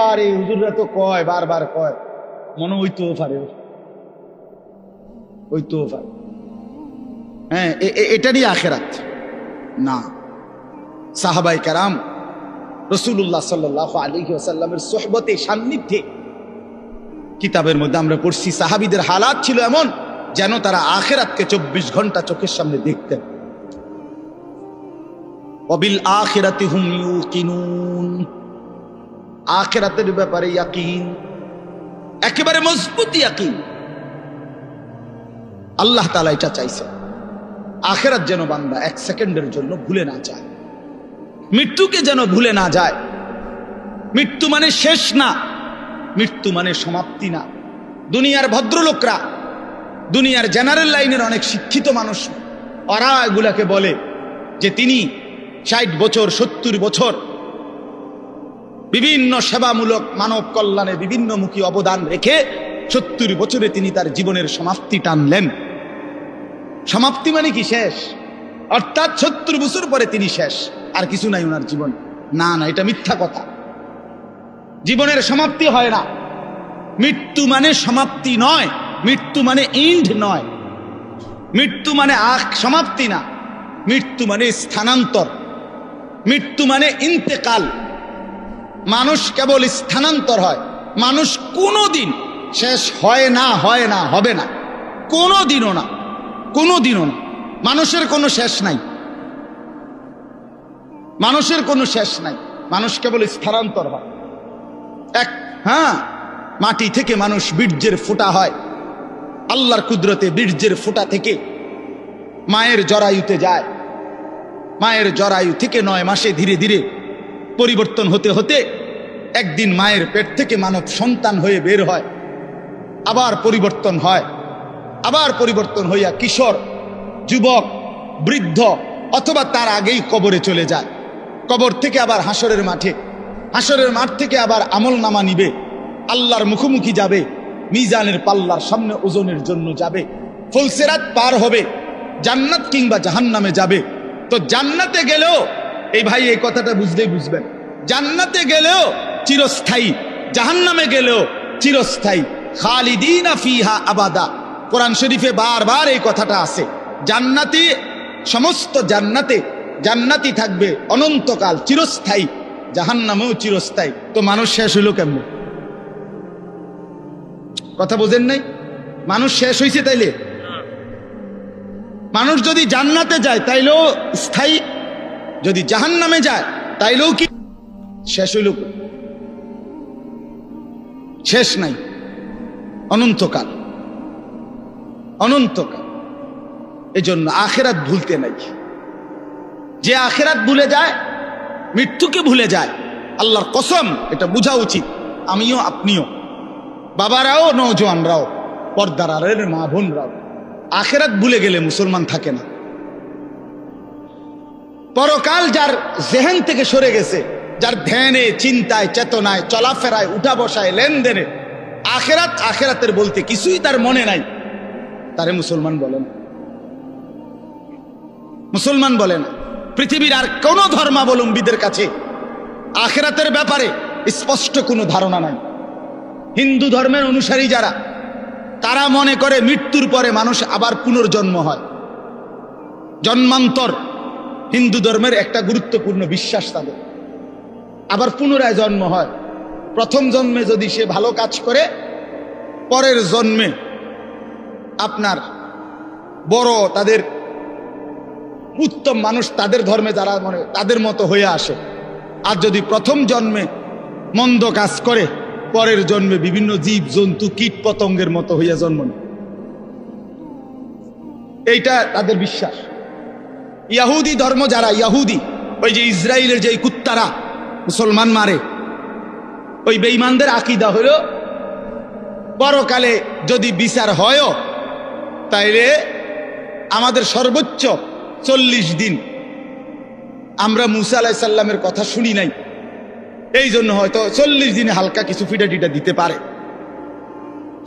আরে হুজুররা তো কয়, বারবার কয়, মনে হইতেও পারে, হইতেও পারে। হ্যাঁ, এটারই আখিরাত না। সাহাবায়ে কেরাম রাসূলুল্লাহ সাল্লাল্লাহু আলাইহি ওয়াসাল্লামের সোহবতে, সান্নিধ্যে, কিতাবের মধ্যে আমরা পড়ছি, সাহাবীদের হালাত ছিল এমন যেন তারা আখিরাতকে 24 ঘন্টা চোখের সামনে দেখতেন। ওয়াবিল আখিরাতি হুম ইউকিনুন, আখিরাতের ব্যাপারে ইয়াকিন, একেবারে মজবুত ইয়াকিন। আল্লাহ তাআলা এটা চাইছে, আখিরাত যেন বান্দা 1 সেকেন্ডের জন্য ভুলে না যায়, মৃত্যুকে যেন ভুলে না যায়। মৃত্যু মানে শেষ না, মৃত্যু মানে সমাপ্তি না। দুনিয়ার ভদ্রলোকরা, দুনিয়ার জেনারেল লাইনের অনেক শিক্ষিত মানুষ, ওরা এগুলাকে বলে যে তিনি 60 বছর 70 বছর বিভিন্ন সেবামূলক মানব কল্যাণে বিভিন্নমুখী অবদান রেখে 70 বছরে তিনি তার জীবনের সমাপ্তি টানলেন। সমাপ্তি মানে কি? শেষ। অর্থাৎ 70 বছর পরে তিনি শেষ, আর কিছু নাই ওনার জীবন। না না, এটা মিথ্যা কথা। জীবনের সমাপ্তি হয় না। মৃত্যু মানে সমাপ্তি নয়, মৃত্যু মানে ইন্ড নয়, মৃত্যু মানে সমাপ্তি না, মৃত্যু মানে স্থানান্তর, মৃত্যু মানে ইন্তেকাল। মানুষ কেবল স্থানান্তর হয়, মানুষ কোনোদিন শেষ হয় না, হয় না, হবে না, কোনোদিনও না, কোনোদিনও না। মানুষের কোনো শেষ নাই, মানুষের কোনো শেষ নাই, মানুষ কেবল স্থানান্তর হয়। মাটি থেকে মানুষ বীর্যের ফোঁটা হয়, আল্লাহর কুদরতে বীর্যের ফোঁটা থেকে মায়ের জরায়ুতে যায়, মায়ের জরায়ু থেকে 9 মাসে ধীরে ধীরে পরিবর্তন হতে হতে একদিন মায়ের পেট থেকে মানব সন্তান হয়ে বের হয়, আবার পরিবর্তন হয়, আবার পরিবর্তন হইয়া কিশোর, যুবক, বৃদ্ধ অথবা তার আগেই কবরে চলে যায়। কবর থেকে আবার হাসরের মাঠে, হাসরের মাঠ থেকে আবার আমল নামা নিবে, আল্লাহর মুখোমুখি যাবে, মিজানের পাল্লার সামনে ওজনের জন্য যাবে, ফুলসিরাত পার হবে, জান্নাত কিংবা জাহান্নামে যাবে। তো জান্নাতে গেলেও, এই ভাই এই কথাটা বুঝলেই বুঝবেন, জান্নাতে গেলেও চিরস্থায়ী, জাহান্নামে গেলেও চিরস্থায়ী। খালিদিনা ফিহা আবাদা, কোরআন শরীফে বারবার এই কথাটা আছে। জান্নাতি, সমস্ত জান্নাতে জান্নাতি থাকবে অনন্তকাল, চিরস্থায়ী, জাহান্নামেও চিরস্থায়ী। তো মানুষ শেষ হইল কেমন? কথা বোঝেন নাই? মানুষ শেষ হইছে তাইলে? মানুষ যদি জান্নাতে যায় তাইলেও স্থায়ী, যদি জাহান্নামে যায় তাইলেও কি শেষ হইল? শেষ নাই, অনন্তকাল, অনন্তকাল। এই জন্য আখেরাত ভুলতে নাই। যে আখেরাত ভুলে যায়, মৃত্যুকে ভুলে যায়, আল্লাহর কসম, এটা বোঝা উচিত। আমিও, আপনিও, বাবারাও, নওজোয়ানরাও, পর্দার আড়ালের মা বোনরাও, আখেরাত ভুলে গেলে মুসলমান থাকে না। পরকাল যার জেহেন থেকে সরে গেছে, যার ধ্যানে, চিন্তায়, চেতনায়, চলাফেরায়, উঠা বসায়, লেনদেনে আখেরাত, আখেরাতের বলতে কিছুই তার মনে নাই, তারে মুসলমান বলে না, মুসলমান বলে না। পৃথিবীর আর কোন ধর্মাবলম্বীদের কাছে আখেরাতের ব্যাপারে স্পষ্ট কোনো ধারণা নাই। হিন্দু ধর্মের অনুসারী যারা, তারা মনে করে মৃত্যুর পরে মানুষ আবার পুনর্জন্ম হয়, জন্মান্তর হিন্দু ধর্মের একটা গুরুত্বপূর্ণ বিশ্বাস তাদের। আবার পুনরায় জন্ম হয়, প্রথম জন্মে যদি সে ভালো কাজ করে, পরের জন্মে আপনার বড়, তাদের উত্তম মানুষ, তাদের ধর্মে যারা মনে তাদের মতো হয়ে আসে। আর যদি প্রথম জন্মে মন্দ কাজ করে, পরের জন্মে বিভিন্ন জীব জন্তু, কীট পতঙ্গের মতো হইয়া জন্ম নেয়। এইটা তাদের বিশ্বাস। ইয়াহুদি ধর্ম যারা, ইয়াহুদি, ওই যে ইসরায়েলের যে কুত্তারা মুসলমান মারে, ওই বেঈমানদের আকীদা হলো পরকালে যদি বিচার হয় তাইলে আমাদের সর্বোচ্চ 40 দিন আমরা মুসা আলাইহিস সালামের কথা শুনি নাই, এই জন্য হয়তো 40 দিনে হালকা কিছু ফিটা টিটা দিতে পারে,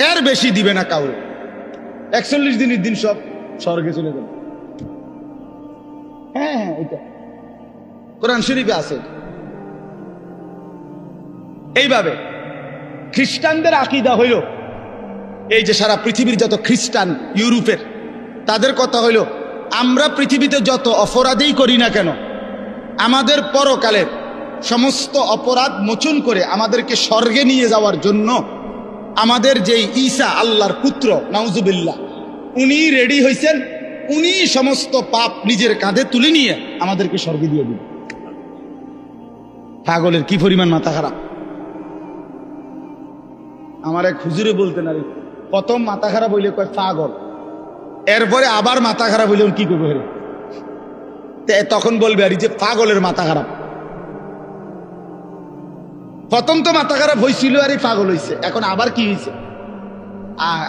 এর বেশি দিবে না কাউরে। 41 দিনের দিন সব স্বর্গে চলে যাবে। হ্যাঁ হ্যাঁ, এটা কোরআন শরীফে আছে। এইভাবে খ্রিস্টানদের আকীদা হইল, এই যে সারা পৃথিবীর যত খ্রিস্টান, ইউরোপের, তাদের কথা হইল, আমরা পৃথিবীতে যত অপরাধই করি না কেন, আমাদের পরকালের সমস্ত অপরাধ মোচন করে আমাদেরকে স্বর্গে নিয়ে যাওয়ার জন্য আমাদের যেই ঈসা, আল্লাহর পুত্র, নাউজুবিল্লাহ, উনি রেডি হয়েছেন, উনি সমস্ত পাপ নিজের কাঁধে তুলে নিয়ে আমাদেরকে স্বর্গে দিয়ে দিবেন। পাগলের কি পরিমাণ মাথা খারাপ! আমার এক হুজুরে বলতেন, আরে প্রথম মাথা খারাপ হইলে কয় পাগল, এরপরে আবার মাথা খারাপ হইলে কি করবে? তখন বলবে আর যে পাগলের মাথা খারাপ। প্রথম তো মাথা খারাপ হয়েছিল আর পাগল হয়েছে, এখন আবার কি হয়েছে?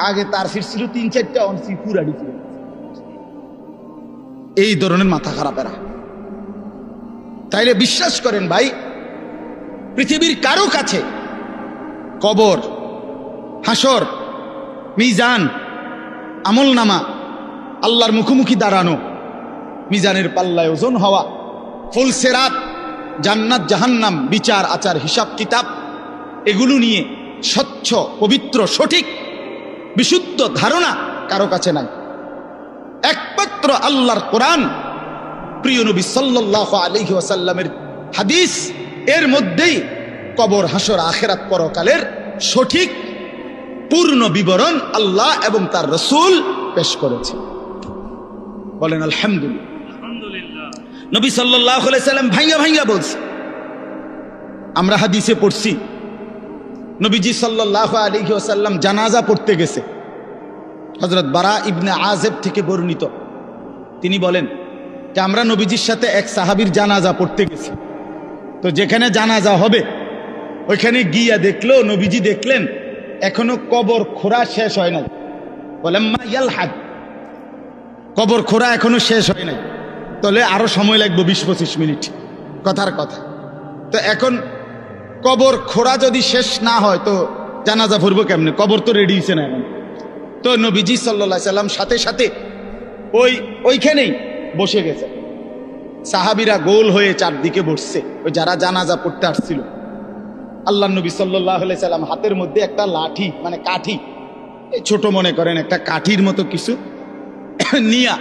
আগে তার সিট ছিল 3-4টা, পুরা দিছিল। এই ধরনের মাথা খারাপ এরা। তাইলে বিশ্বাস করেন ভাই, পৃথিবীর কারো কাছে কবর, হাসর, মিজান, আমলনামা, আল্লাহর মুখোমুখি দাঁড়ানো, মিজানের পাল্লায় ওজন হওয়া, ফুলসেরাত, জান্নাত জাহান্নাম, বিচার আচার হিসাব কিতাব, এগুলো নিয়ে স্বচ্ছ পবিত্র সঠিক বিশুদ্ধ ধারণা কারো কাছে নাই। একমাত্র আল্লাহর কোরআন, প্রিয় নবী সাল্লাল্লাহু আলাইহি ওয়াসাল্লামের হাদিস, এর মধ্যেই কবর, হাসর, আখিরাত, পরকালের সঠিক পূর্ণ বিবরণ আল্লাহ এবং তার রাসূল পেশ করেছে। বলেন আলহামদুলিল্লাহ। নবী সাল্লাল্লাহু আলাইহি সাল্লাম ভাইয়া ভাইয়া বলছে। আমরা হাদিসে পড়ছি নবীজি সাল্লাল্লাহু আলাইহি ওয়াসাল্লাম জানাজা পড়তে গেছে। হযরত বারা ইবনে আযিব থেকে বর্ণিত, তিনি বলেন যে আমরা নবীজির সাথে এক সাহাবীর জানাজা পড়তে গেছি। তো যেখানে জানাজা হবে ওইখানে গিয়া দেখলো, নবীজি দেখলেন এখনো কবর খোঁড়া শেষ হয় নাই। বলেন মা ইয়ালহাদ, কবর খোঁড়া এখনো শেষ হয় নাই, তাহলে আরো সময় লাগবে 20-25 মিনিট, কথার কথা। তো এখন কবর খোঁড়া যদি শেষ না হয় তো জানাজা পড়বো কেমনে? কবর তো রেডি হয়েছে না এখন। তো নবীজি সাল্লাল্লাহু আলাইহি সাল্লাম সাথে সাথে ওইখানেই বসে গেছে। সাহাবীরা গোল হয়ে চারদিকে বসছে, ওই যারা জানাজা পড়তে আসছিল। আল্লাহ নবী সাল্লাল্লাহু আলাইহি সাল্লাম হাতের মধ্যে একটা লাঠি, মানে কাঠি, ছোট মনে করেন একটা কাঠির মতো কিছু নিয়া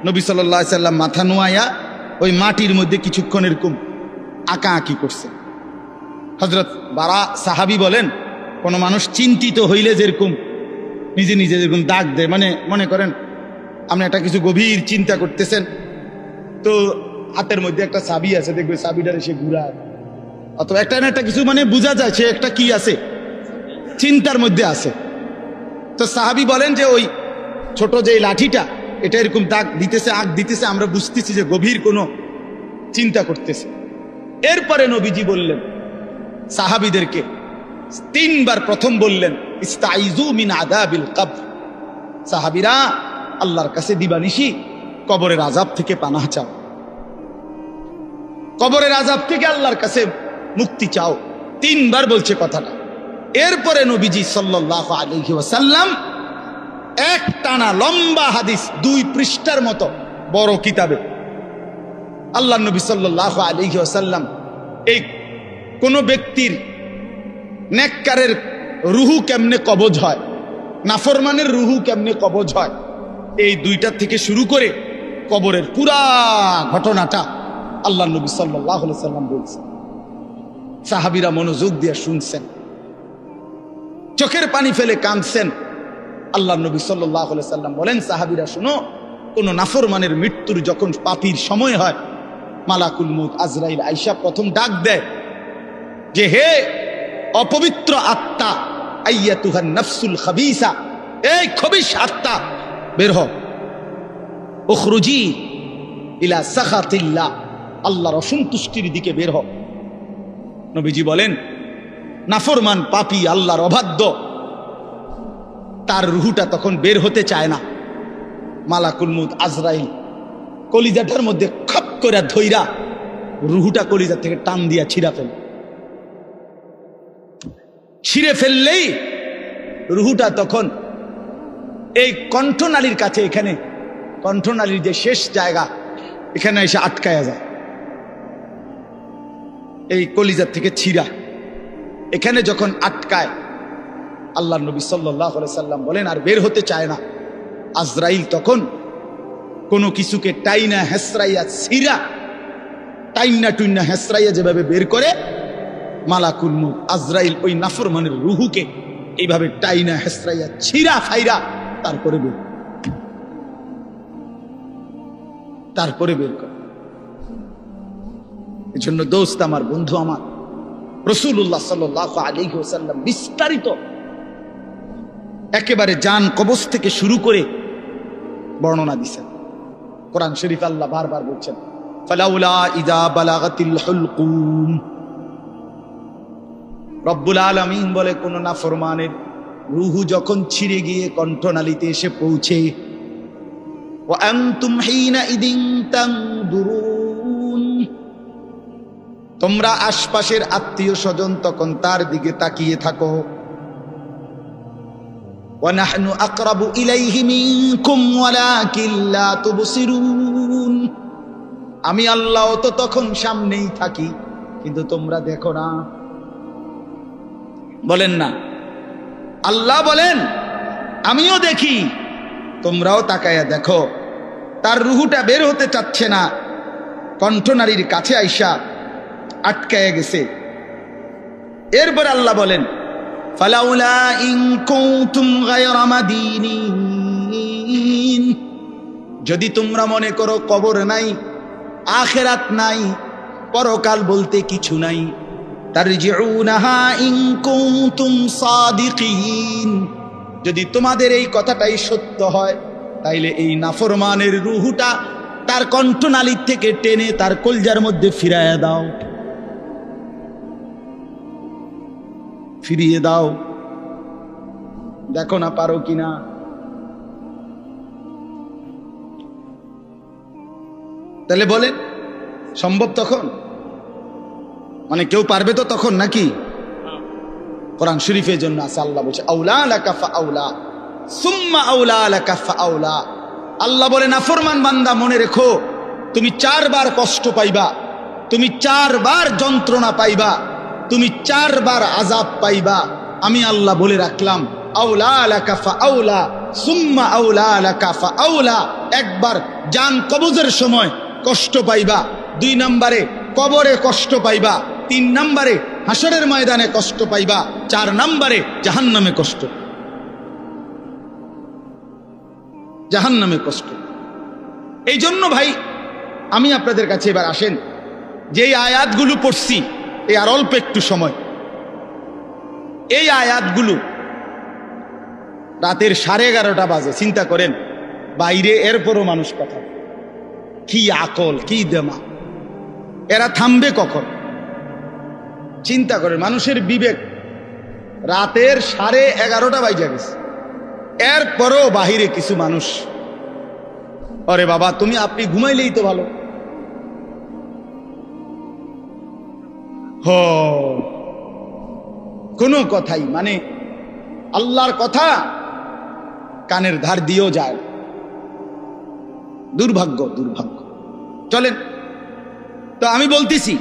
নবী সাল্লাল্লাহু আলাইহি সাল্লাম মাথা নোয়াইয়া ওই মাটির মধ্যে কিছুক্ষণ এরকম আঁকা আঁকি করছে। হযরত বারা সাহাবী বলেন, কোন মানুষ চিন্তিত হইলে যেরকম নিজে নিজে যেরকম দাগ দেয়, মানে মনে করেন আপনি একটা কিছু গভীর চিন্তা করতেছেন, তো হাতের মধ্যে একটা চাবি আছে, দেখবে চাবিটারে সে ঘুরায়, অথবা একটা না একটা কিছু, মানে বোঝা যায় সে একটা কি আছে, চিন্তার মধ্যে আছে। তো সাহাবী বলেন যে ওই ছোট যে লাঠিটা, এটা এরকম দাগ দিতেছে, আগ দিতেছে, আমরা বুঝতেছি যে গভীর কোনো চিন্তা করতেছে। এরপরে নবীজি বললেন সাহাবীদেরকে 3 বার, প্রথম বললেন ইস্তাইযু মিন আযাবিল কবর, সাহাবীরা আল্লাহর কাছে দিবানিশি কবরের আযাব থেকে পানাহ চাও, কবরের আযাব থেকে আল্লাহর কাছে মুক্তি চাও। 3 বার বলছে কথাটা। এরপরে নবীজি সাল্লাল্লাহু আলাইহি ওয়াসাল্লাম এক টানা লম্বা হাদিস, 2 পৃষ্ঠার মতো বড় কিতাবে আল্লাহ নবী সাল্লাল্লাহু আলাইহি ওয়াসাল্লাম এই কোন ব্যক্তির নেককারের রুহু কেমনে কবজ হয়, নাফরমানের রুহু কেমনে কবজ হয়, এই 2টা থেকে শুরু করে কবরের পুরা ঘটনাটা আল্লাহ নবী সাল্লাল্লাহু আলাইহি ওয়াসাল্লাম বলছেন। সাহাবীরা মনোযোগ দিয়ে শুনছেন, চোখের পানি ফেলে কাঁদছেন। আল্লাহ নবী সাল্লাল্লাহু আলাইহি ওয়াসাল্লাম বলেন, সাহাবীরা শুনো, কোন নাফরমানের মৃত্যুর যখন পাপীর সময় হয়, মালাকুল মউত আজরাইল আয়েশা প্রথম ডাক দেয় যে হে অপবিত্র আত্মা, আইয়াতুহান নাফসুল খাবিসা, এই খবিশ আত্মা বের হও, উখরুজি ইলা সাখাতিল্লাহ, আল্লাহর অসন্তুষ্টির দিকে বের হও। নবীজি বলেন নাফরমান পাপী আল্লাহর অবাধ্য, তার রুহুটা তখন বের হতে চায় না। মালাকুল মউত আজরাইল কলিজাটার মধ্যে খপ করে ধইরা রুহুটা কলিজা থেকে টান দিয়া ছিঁড়ে ফেললেই রুহুটা তখন এই কণ্ঠনালীর কাছে, এখানে কণ্ঠনালীর যে শেষ জায়গা, এখানে এসে আটকায়া যায়। এই কলিজার থেকে ছিঁড়া এখানে যখন আটকায়, আল্লাহ নবী সাল্লাল্লাহু আলাইহি সাল্লাম বলেন আর বের হতে চায় না। আজরাইল তখন কোনো কিছুকে টাইনা হেসরাইয়া ছিঁড়া, টাইনা টুইনা হেসরাইয়া যেভাবে বের করে, মালাকুল মউত আজরাইল ওই নাফরমানের রুহুকে এইভাবে টাইনা হেসরাইয়া ছিঁড়া ফাইরা তারপরে বের করে। এই জন্য দোস্ত আমার, বন্ধু আমার, রাসূলুল্লাহ সাল্লাল্লাহু আলাইহি ওয়াসাল্লাম বিস্তারিত একেবারে জান কবজ থেকে শুরু করে বর্ণনা দিচ্ছেন। কোরআন শরীফ আল্লাহ বারবার বলছেন ফালাউলা ইযা বালাগাতিল হুলকুম, রব্বুল আলামিন বলে কোন নাফরমানের রুহু যখন ছিঁড়ে গিয়ে কণ্ঠনালীতে এসে পৌঁছে, ওয়া আনতুম হিনা ইদিন তানদুরুন, তোমরা আশপাশের আত্মীয় স্বজন তখন তার দিকে তাকিয়ে থাকো। وَنَحْنُ أَقْرَبُ إِلَيْهِ مِنكُمْ وَلَكِنْ لَا تُبْصِرُونَ। আমি আল্লাহ তো তখন সামনেই থাকি, কিন্তু তোমরা দেখো না। বলেন না, আল্লাহ বলেন আমিও দেখি, তোমরাও তাকায়া দেখো। তার রুহুটা বের হতে চাচ্ছে না, কণ্ঠনারীর কাছে আইসা আটকায় গেছে। এরপর আল্লাহ বলেন ফালাউলা ইন কুনতুম গায়রা মাদিনিন, যদি তোমরা মনে করো কবর নাই, আখিরাত নাই, পরকাল বলতে কিছু নাই, তারজিউনাহা ইন কুনতুম সাদিকিন, যদি তোমাদের এই কথাটাই সত্য হয়, তাইলে এই নাফরমানের রুহুটা তার কণ্ঠনালীর থেকে টেনে তার কলজার মধ্যে ফিরাইয়া দাও, ফিরিয়ে দাও। দেখো না পারো কিনা। তাহলে বলেন সম্ভব তখন? মানে কেউ পারবে তো তখন নাকি? কোরআন শরীফের জন্য আছে, আল্লাহ বলছে আউলা লাকা ফাআউলা সুম্মা আউলা লাকা ফাআউলা। আল্লাহ বলে নাফরমান বান্দা মনে রেখো, তুমি 4 বার কষ্ট পাইবা, তুমি 4 বার যন্ত্রণা পাইবা, তুমি 4 বার আযাব পাইবা। আমি আল্লাহ বলে রাখলাম আউলা লাকা ফাআউলা সুম্মা আউলা লাকা ফাআউলা। একবার জান কবজের সময় কষ্ট পাইবা, 2 নম্বরে কবরে কষ্ট পাইবা, 3 নম্বরে হাসরের ময়দানে কষ্ট পাইবা, 4 নম্বরে জাহান্নামে কষ্ট, জাহান্নামে কষ্ট। এই জন্য ভাই আমি আপনাদের কাছে এবার আসেন, যেই আয়াতগুলো পড়ছি এই আর অল্প একটু সময়, এই আয়াতগুলো রাতের 11:30 বাজে, চিন্তা করেন বাইরে, এরপরও মানুষ কথা, কি আকল কি দেমা, এরা থামবে কখন? চিন্তা করেন মানুষের বিবেক। রাতের 11:30 বাজে গেছে, এরপরও বাহিরে কিছু মানুষ, আরে বাবা তুমি আপনি ঘুমাইলেই তো ভালো। কোনো কথাই মানে আল্লাহর কথা কানের ধার দিয়েও যায়। দুর্ভাগ্য, দুর্ভাগ্য। চলেন তো আমি বলতেছি,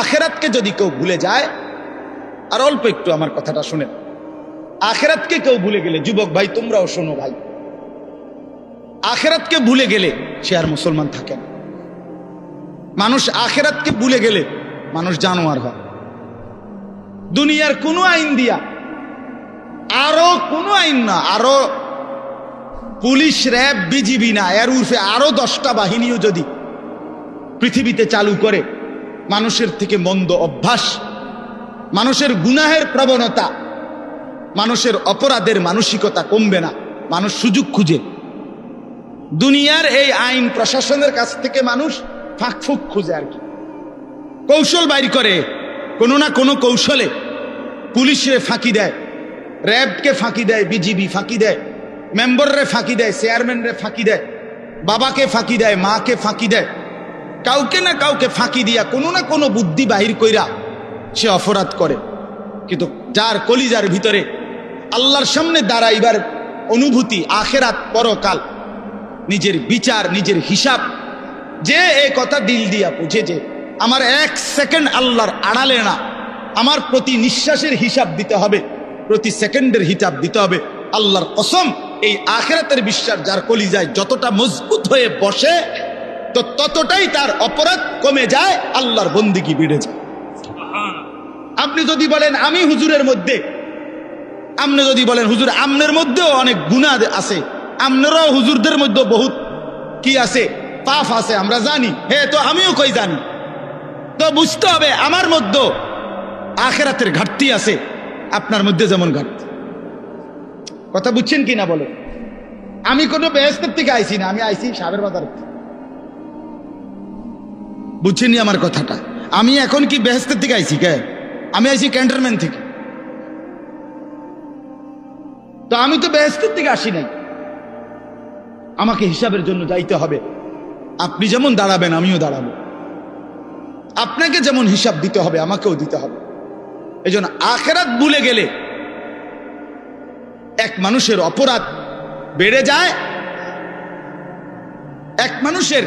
আখিরাতকে যদি কেউ ভুলে যায়, আর অল্প একটু আমার কথাটা শুনেন, আখিরাতকে কেউ ভুলে গেলে, যুবক ভাই তোমরাও শোনো ভাই, আখিরাতকে ভুলে গেলে সে আর মুসলমান থাকে না। মানুষ আখিরাতকে ভুলে গেলে মানুষ জানোয়ার হয়। দুনিয়ার কোনো আইন দিয়া, আরো কোনো আইন না, আরো পুলিশ র্যাব বিজিবি না, এর উর্ফে আরো 10টা বাহিনীও যদি পৃথিবীতে চালু করে, মানুষের থেকে মন্দ অভ্যাস, মানুষের গুনাহের প্রবণতা, মানুষের অপরাধের মানসিকতা কমবে না। মানুষ সুযোগ খুঁজে, দুনিয়ার এই আইন প্রশাসনের কাছ থেকে মানুষ ফাঁকফুক খুঁজে, আর কি কৌশল বাইর করে, কোনো না কোনো কৌশলে পুলিশে ফাঁকি দেয়, র্যাবকে ফাঁকি দেয়, বিজিবি ফাঁকি দেয়, মেম্বাররে ফাঁকি দেয়, চেয়ারম্যানরে ফাঁকি দেয়, বাবাকে ফাঁকি দেয়, মাকে ফাঁকি দেয়, কাউকে না কাউকে ফাঁকি দিয়া কোনো না কোনো বুদ্ধি বাহির কইরা সে অপরাধ করে। কিন্তু যার কলিজার ভিতরে আল্লাহর সামনে দাঁড়াইবার অনুভূতি, আখেরাত, পরকাল, নিজের বিচার, নিজের হিসাব, যে এই কথা দিল দিয়া বুঝে যে আমার 1 সেকেন্ড আল্লাহর আড়ালে না, আমার প্রতি নিঃশ্বাসের হিসাব দিতে হবে, প্রতি সেকেন্ডের হিসাব দিতে হবে, আল্লাহর কসম এই আখিরাতের বিশ্বাস যার কলিজায় যতটা মজবুত হয়ে বসে, তো ততটাই তার অপরাধ কমে যায়, আল্লাহর বন্দেগী বেড়ে যায়। আপনি যদি বলেন আমি হুজুরের মধ্যে, আপনি যদি বলেন হুজুর আমনের মধ্যেও অনেক গুনাহ আছে, আপনারাও হুজুরদের মধ্যে বহুত কি আছে, পাপ আছে, আমরা জানি, হ্যাঁ তো আমিও কই জানি, তো বুঝতে হবে আমার মধ্যে আখিরাতের ঘাটতি আছে, আপনার মধ্যে যেমন ঘাটতি। কথা বুঝছেন কিনা বলে? আমি কোনো বেহেশতের থেকে আইছি না, আমি আইছি সাবের বাজার। বুঝছেননি আমার কথাটা? আমি এখন কি বেহেশতের থেকে আইছি? কে? আমি আইছি ক্যান্টনমেন্ট থেকে। তো আমি তো বেহেশতের থেকে আসি নাই, আমাকে হিসাবের জন্য যাইতে হবে। আপনি যেমন দাঁড়াবেন আমিও দাঁড়াবো, আপনাকে যেমন হিসাব দিতে হবে আমাকেও দিতে হবে। এই জন্য আখিরাত ভুলে গেলে এক মানুষের অপরাধ বেড়ে যায়, এক মানুষের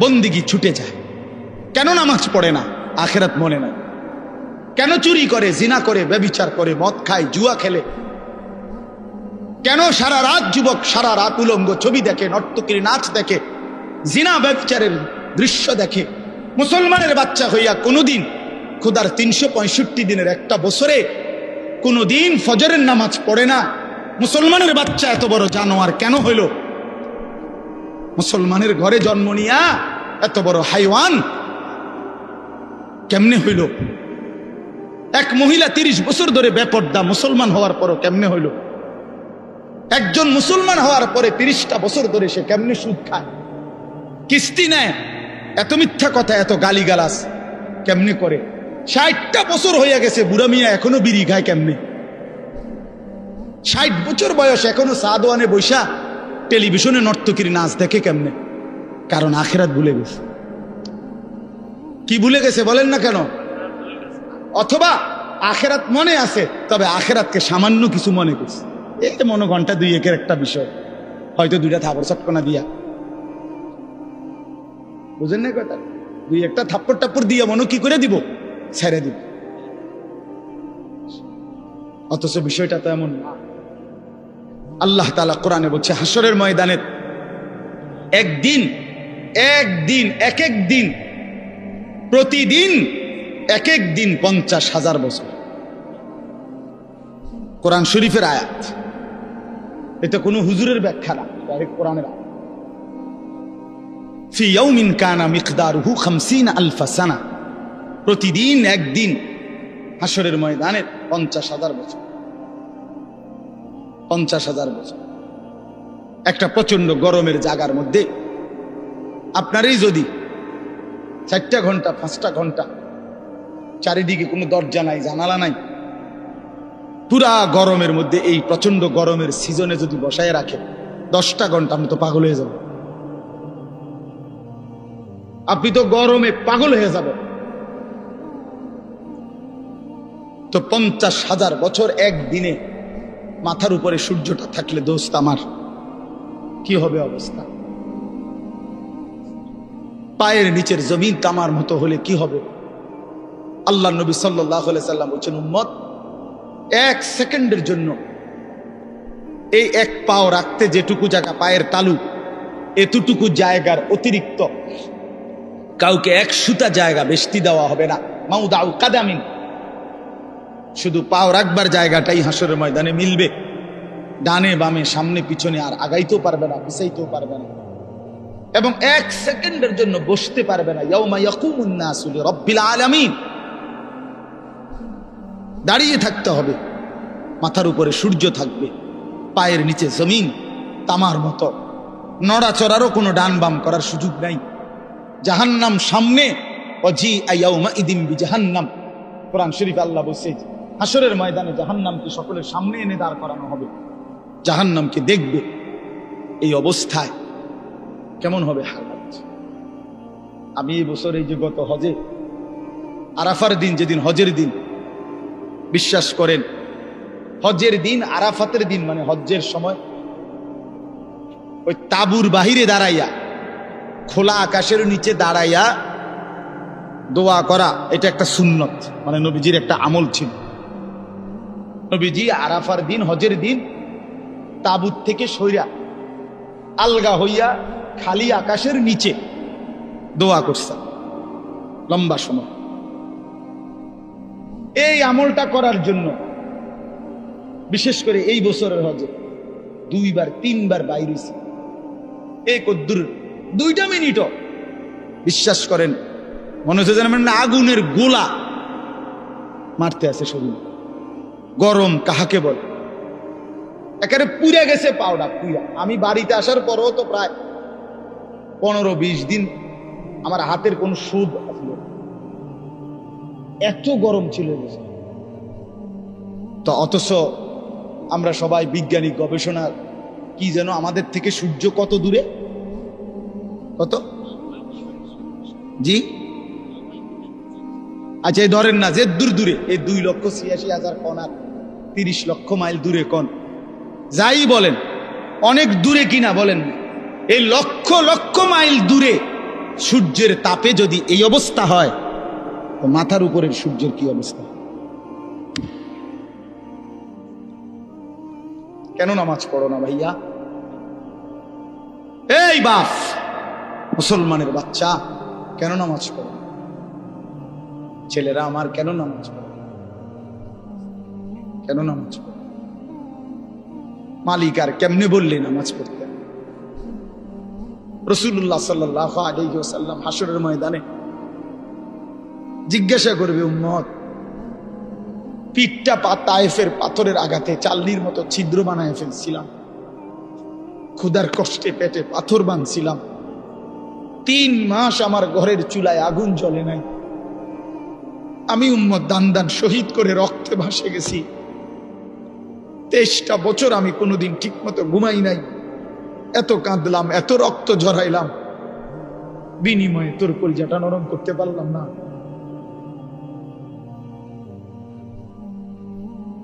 বন্দিগি ছুটে যায়। কেন নামাজ পড়ে না? আখিরাত মনে নাই। কেন চুরি করে, জিনা করে, ব্যভিচার করে, মদ খায়, জুয়া খেলে? কেন সারা রাত যুবক সারা রাত উলঙ্গ ছবি দেখে, নর্তকীর নাচ দেখে, জিনা ব্যভিচারের দৃশ্য দেখে? মুসলমানের বাচ্চা হইয়া কোনোদিন খোদার 365 দিনের একটা বছরে কোনোদিন ফজরের নামাজ পড়ে না। মুসলমানের বাচ্চা এত বড় জানোয়ার কেন হইল? মুসলমানের ঘরে জন্ম নিয়া এত বড় হাইওয়ান কেমনে হইল? এক মহিলা 30 বছর ধরে বেপর্দা, মুসলমান হওয়ার পরও কেমনে হইল? একজন মুসলমান হওয়ার পরে 30টা বছর ধরে সে কেমনে সুদ খায়, কিস্তি নেয়, এত মিথ্যা কথা, এত গালিগালাজ কেমনে করে? 60টা বছর হইয়া গেছে, বুড়া মিয়া এখনো বিড়ি খায় কেমনে? 60 বছর বয়স, এখনো সাদওয়ানে বৈশা টেলিভিশনে নর্তকীর নাচ দেখে কেমনে? কারণ আখিরাত ভুলে গেছে। কি ভুলে গেছে বলেন না কেন? অথবা আখিরাত মনে আছে, তবে আখিরাতকে সামান্য কিছু মনে করছে। এই মনে ঘন্টা 2-1 একটা বিষয়, হয়তো 2টা থাপড় চটকনা দিয়া, বুঝেন না কথা, 2-1টা থাপ্পড় টাপ্পড় দিয়া মনে কি করে দিব, ছেড়ে দিব। অথচ বিষয়টা তো এমন না। আল্লাহ তাআলা কোরআনে বলছে হাসরের ময়দানে একদিন এক এক দিন, প্রতিদিন এক এক দিন 50,000 বছর। কোরআন শরীফের আয়াত, এটা কোনো হুজুরের ব্যাখ্যা না, ডাইরেক্ট কোরআনের আয়াত। ফি ইয়াউমিন কানা মিকদারুহু 50,000 সানা, প্রতিদিন একদিন হাসরের ময়দানে 50,000 বছর। 50,000 বছর একটা প্রচন্ড গরমের জায়গার মধ্যে আপনারই যদি 4টা ঘন্টা 5টা ঘন্টা, চারিদিকে কোনো দরজা নাই, জানালা নাই, পুরা গরমের মধ্যে এই প্রচন্ড গরমের সিজনে যদি বসায় রাখে 10টা ঘন্টা, আমি তো পাগল হয়ে যাব। আপনি তো গরমে পাগল হয়ে যাবেন। তো 50,000 বছর একদিনে মাথার উপরে সূর্যটা থাকলে দোস্ত আমার কি হবে অবস্থা? পায়ের নিচের জমিন তামার মতো হলে কি হবে? আল্লাহ নবী সাল্লাল্লাহু আলাইহি সাল্লাম বলেছেন, উম্মত 1 সেকেন্ডের জন্য এই এক পাও রাখতে যেটুকু জায়গা, পায়ের তালু, এতটুকু জায়গার অতিরিক্ত কাউকে 1 সুতা জায়গা বেশি দেওয়া হবে না। মাউদাউ কাদামিন, শুধু পাও রাখবার জায়গাটাই হাসরের ময়দানে মিলবে। ডানে বামে সামনে পিছনে আর আগাইতেও পারবে না, পিছাইতেও পারবে না, এবং 1 সেকেন্ডের জন্য বসতে পারবে না। ইয়াউমা ইয়াকুমুন নাসু লিরাব্বিল আলামিন, দাঁড়িয়ে থাকতে হবে। মাথার উপরে সূর্য থাকবে, পায়ের নিচে জমিন তামার মতো, নড়াচড়ারও কোনো ডান বাম করার সুযোগ নাই। জাহান্নাম সামনে, ওয়াজিআ ইয়াউমাইদিন বিজাহান্নাম, কোরআন শরীফ আল্লাহ বলছে হাসরের ময়দানে জাহান্নামকে সকলের সামনে এনে দাঁড় করানো হবে, জাহান্নামকে দেখবে। এই অবস্থায় কেমন হবে হালাত? আমি এই বছর এই যে গত হজে আরাফার দিন, যেদিন হজের দিন, বিশ্বাস করেন হজের দিন, আরাফাতের দিন মানে হজ্জের সময়, ওই তাবুর বাহিরে দাঁড়াইয়া, খোলা আকাশের নিচে দাঁড়াইয়া দোয়া করা, এটা একটা সুন্নত, মানে নবীজির একটা আমল ছিল। নবীজি আরাফার দিন, হজের দিন তাবুত থেকে সইরা আলগা হইয়া খালি আকাশের নিচে দোয়া করছে লম্বা সময়। এই আমলটা করার জন্য বিশেষ করে এই বছরের হজে 2-3 বার বাইরেছি। এই কদ্দুর 2টা মিনিটও বিশ্বাস করেন মনে হচ্ছে যেন আগুনের গোলা মারতে আছে শরীর। গরম কাহাকে বলে, একেবারে পুড়ে গেছে পাউডা পুরা। আমি বাড়িতে আসার পরও তো প্রায় 15-20 দিন আমার হাতের কোন সুদ আসলো, এত গরম ছিল। তো অথচ আমরা সবাই বিজ্ঞানিক গবেষণা কি যেন, আমাদের থেকে সূর্য কত দূরে, কত জি আচ্ছা এই ধরেন না যে দূর দূরে এই 2,86,000 কন আর 30 লক্ষ মাইল দূরে কন, যাই বলেন অনেক দূরে কিনা বলেন, এই লক্ষ লক্ষ মাইল দূরে সূর্যের তাপে যদি এই অবস্থা হয়, তো মাথার উপরের সূর্যের কি অবস্থা? কেন নামাজ পড়ো না ভাইয়া? এই বাপ মুসলমানের বাচ্চা, কেন নামাজ পড়ো? ছেলেরা আমার কেন নামাজ পড়ে? কেন নামাজ পড়ে? মালিক আর কেমনে বললে নামাজ পড়তে? রাসূলুল্লাহ সাল্লাল্লাহু আলাইহি ওয়াসাল্লাম হাসরের ময়দানে জিজ্ঞাসা করবে, উম্মত পিঠটা তায়েফের পাথরের আঘাতে চাল্লির মতো ছিদ্র বানায় ফেলছিলাম, ক্ষুধার কষ্টে পেটে পাথর বাঁধছিলাম, 3 মাস আমার ঘরের চুলায় আগুন জ্বলে নাই, আমি উম্মত দান দান শহীদ করে রক্তে ভাসে গেছি, 23টা বছর আমি কোনোদিন ঠিক মতো ঘুমাই নাই, এত কাঁদলাম, এত রক্ত ঝরাইলাম, বিনিময়ে তোর কলিজাটা নরম করতে পারলাম না,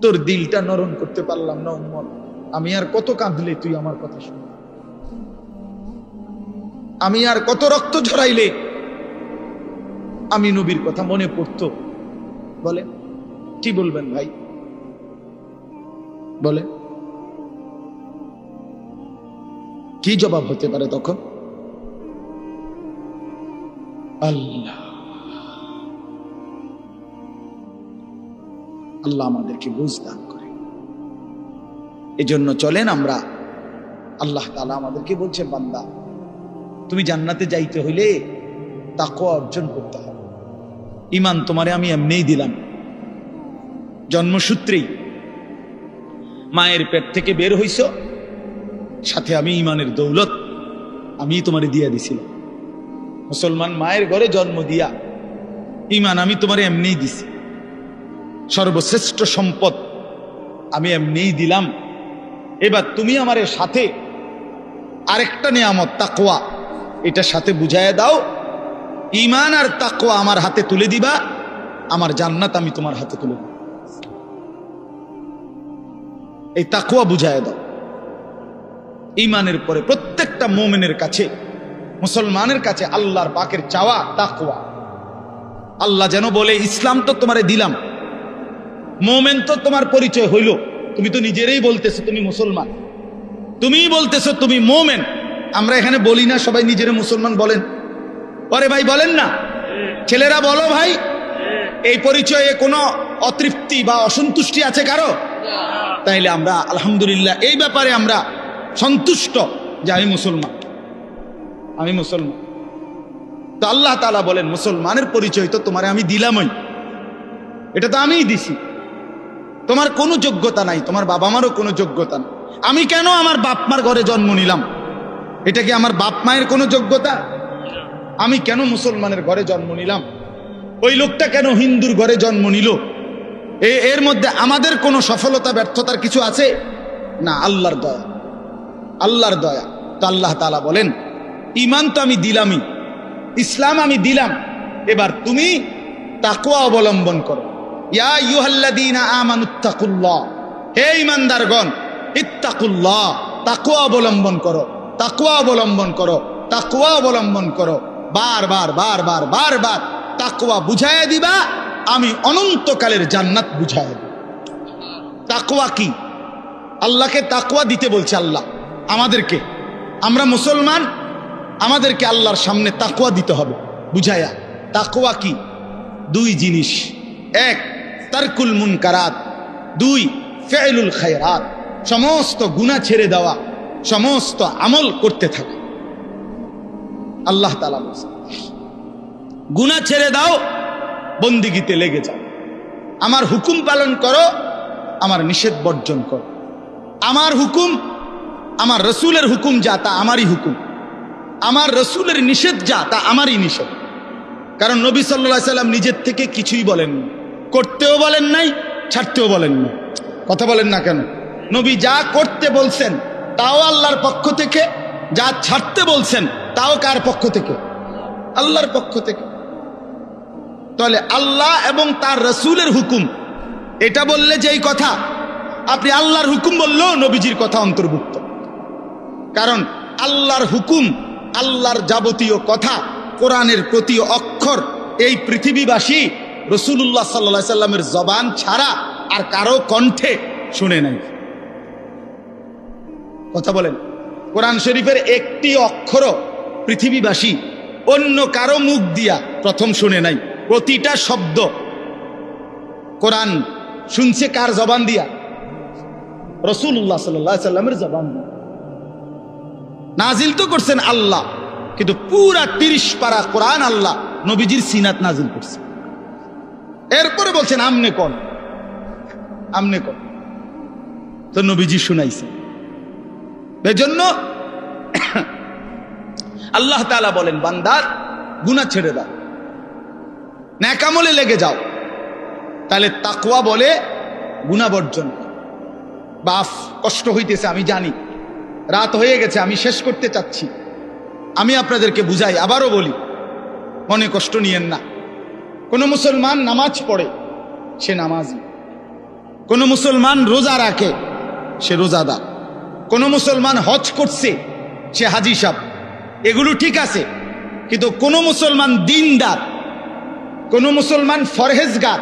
তোর দিলটা নরম করতে পারলাম না উম্মত, আমি আর কত কাঁদলে তুই আমার কথা শুন? আমি আর কত রক্ত ঝরাইলে আমি নবীর কথা মনে পড়তো? বলে কি বলবেন ভাই? বলে কি জবাব হতে পারে তখন? আল্লাহ আল্লাহ আমাদেরকে বুঝ দান করে। এজন্য চলেন আমরা, আল্লাহ তাআলা আমাদেরকে বলছে, বান্দা তুমি জান্নাতে যাইতে হইলে তাকওয়া অর্জন করতে হবে। ঈমান তোমারে আমি এমনিই দিলাম, জন্মসূত্রেই মায়ের পেট থেকে বের হইছ, সাথে আমি ঈমানের দৌলত আমি তোমারে দিয়া দিছিলাম। মুসলমান মায়ের ঘরে জন্ম দিয়া ঈমান আমি তোমারে এমনিই দিছি, সর্বশ্রেষ্ঠ সম্পদ আমি এমনিই দিলাম। এবার তুমি আমার সাথে আরেকটা নিয়ামত তাকওয়া, এটা সাথে বুঝাইয়া দাও, ঈমান আর তাকওয়া আমার হাতে তুলে দিবা, আমার জান্নাত আমি তোমার হাতে তুলে দিব। এই তাকওয়া বুঝাইয়া দাও। ঈমানের পরে প্রত্যেকটা মুমিনের কাছে, মুসলমানের কাছে আল্লাহর পাকের চাওয়া তাকওয়া। আল্লাহ যেন বলে, ইসলাম তো তোমারে দিলাম, মুমিন তো তোমার পরিচয় হইল, তুমি তো নিজেরাই বলতেছো তুমি মুসলমান, তুমিই বলতেছো তুমি মুমিন। আমরা এখানে বলি না সবাই নিজেরা মুসলমান বলেন? পরে ভাই বলেন না, ছেলেরা বলো ভাই, এই পরিচয়ে কোনো অতৃপ্তি বা অসন্তুষ্টি আছে কারো? তাইলে আমরা আলহামদুলিল্লাহ এই ব্যাপারে আমরা সন্তুষ্ট যে আমি মুসলমান, আমি মুসলমান। তো আল্লাহ তাআলা বলেন, মুসলমানের পরিচয় তো তোমারে আমি দিলামই, এটা তো আমিই দিছি, তোমার কোনো যোগ্যতা নাই, তোমার বাবা মারও কোনো যোগ্যতা নাই। আমি কেন আমার বাপ মার ঘরে জন্ম নিলাম? এটা কি আমার বাপ মায়ের কোনো যোগ্যতা? আমি কেন মুসলমানের ঘরে জন্ম নিলাম? ওই লোকটা কেন হিন্দুর ঘরে জন্ম নিল? এর মধ্যে আমাদের কোনো সফলতা ব্যর্থতার কিছু আছে? না, আল্লাহর দয়া, আল্লাহর দয়া। তো আল্লাহ তাআলা বলেন, ঈমান তো আমি দিলামই, ইসলাম আমি দিলাম, এবার তুমি তাকওয়া অবলম্বন করো। ইয়া আইয়ুহাল্লাযীনা আমানুত্তাকুল্লাহ, হে ঈমানদারগণ, ইত্তাকুল্লাহ, তাকওয়া অবলম্বন করো, তাকওয়া অবলম্বন করো, তাকওয়া অবলম্বন করো। বারবার বারবার বারবার তাকওয়া বুঝাইয়া দিবা, আমি অনন্তকালের জান্নাত বুঝাইয়া দিব। তাকওয়া কি? আল্লাহকে তাকওয়া দিতে বলছে আল্লাহ আমাদেরকে। আমরা মুসলমান, আমাদেরকে আল্লাহর সামনে তাকওয়া দিতে হবে বুঝাইয়া। তাকওয়া কি? 2 জিনিস, 1 তারকুল মুনকারাত, 2 ফি'লুল খায়রাত, সমস্ত গুনাহ ছেড়ে দেওয়া, সমস্ত আমল করতে থাকা। আল্লাহ তাআলা বলেন, গুনাহ ছেড়ে দাও, বন্দিগিতে লেগে যাও, আমার হুকুম পালন করো, আমার নিষেধ বর্জন করো। আমার হুকুম, আমার রসুলের হুকুম যা তা আমারই হুকুম, আমার রসুলের নিষেধ যা তা আমারই নিষেধ। কারণ নবী সাল্লাল্লাহু আলাইহি সাল্লাম নিজের থেকে কিছুই বলেননি, করতেও বলেন নাই, ছাড়তেও বলেন না। কথা বলেন না কেন? নবী যা করতে বলছেন তাও আল্লাহর পক্ষ থেকে, যা ছাড়তে বলছেন তাও কার পক্ষ থেকে? আল্লাহর পক্ষ থেকে। তাহলে আল্লাহ এবং তার রসুলের হুকুম এটা বললে যেই কথা, আপনি আল্লাহর হুকুম বললেও নবীজির কথা অন্তর্ভুক্ত। কারণ আল্লাহর হুকুম, আল্লাহর যাবতীয় কথা, কোরআনের প্রতি অক্ষর এই পৃথিবীবাসী রাসূলুল্লাহ সাল্লাল্লাহু আলাইহি সাল্লামের জবান ছাড়া আর কারো কণ্ঠে শুনে নাই। কথা বলেন, কোরআন শরীফের একটি অক্ষরও পৃথিবীবাসী অন্য কারো মুখ দিয়া প্রথম শুনে নাই। প্রতিটা শব্দ কোরআন শুনছে কার জবান দিয়া? রাসূলুল্লাহ সাল্লাল্লাহু আলাইহি সাল্লামের জবান দিয়া। নাজিল তো করছেন আল্লাহ, কিন্তু পুরা 30 পারা কোরআন আল্লাহ নবীজির সিনাত নাজিল করছে। এরপরে বলছেন আমনে কোন, আমনে কোন, তো নবীজি শুনাইছে। এজন্য আল্লাহ তাআলা বলেন, বান্দার গুনাহ ছেড়ে দাও, নেক আমলে লেগে যাও। তাহলে তাকওয়া বলে গুনাহ বর্জন। বাফ কষ্ট হইতেছে আমি জানি, রাত হয়ে গেছে, আমি শেষ করতে চাচ্ছি। আমি আপনাদেরকে বুঝাই, আবারও বলি, মনে কষ্ট নিয়েন না। কোন মুসলমান নামাজ পড়ে, সে নামাজি। কোন মুসলমান রোজা রাখে, সে রোজাদার। কোন মুসলমান হজ করছে, সে হাজি সাহেব। এগুলো ঠিক আছে, কিন্তু কোন মুসলমান দিনদার, কোন মুসলমান ফরহেজগার,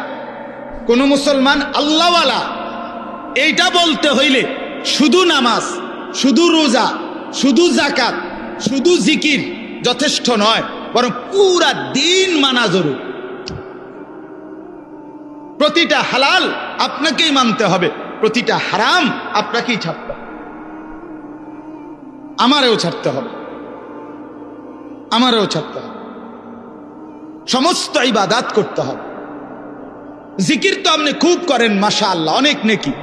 কোন মুসলমান আল্লাহওয়ালা, এইটা বলতে হইলে শুধু নামাজ, শুধু রোজা, শুধু যাকাত, শুধু জিকির যথেষ্ট নয়, বরং পুরা দিন মানা জরুরি। প্রতিটা হালাল আপনাকেই মানতে হবে, প্রতিটা হারাম আপনাকেই ছাড়তে হবে, আমারও ছাড়তে হবে, আমারও ছাড়তে হবে। সমস্ত ইবাদত করতে হবে। জিকির তো আপনি খুব করেন, মাশাআল্লাহ, অনেক নেকি,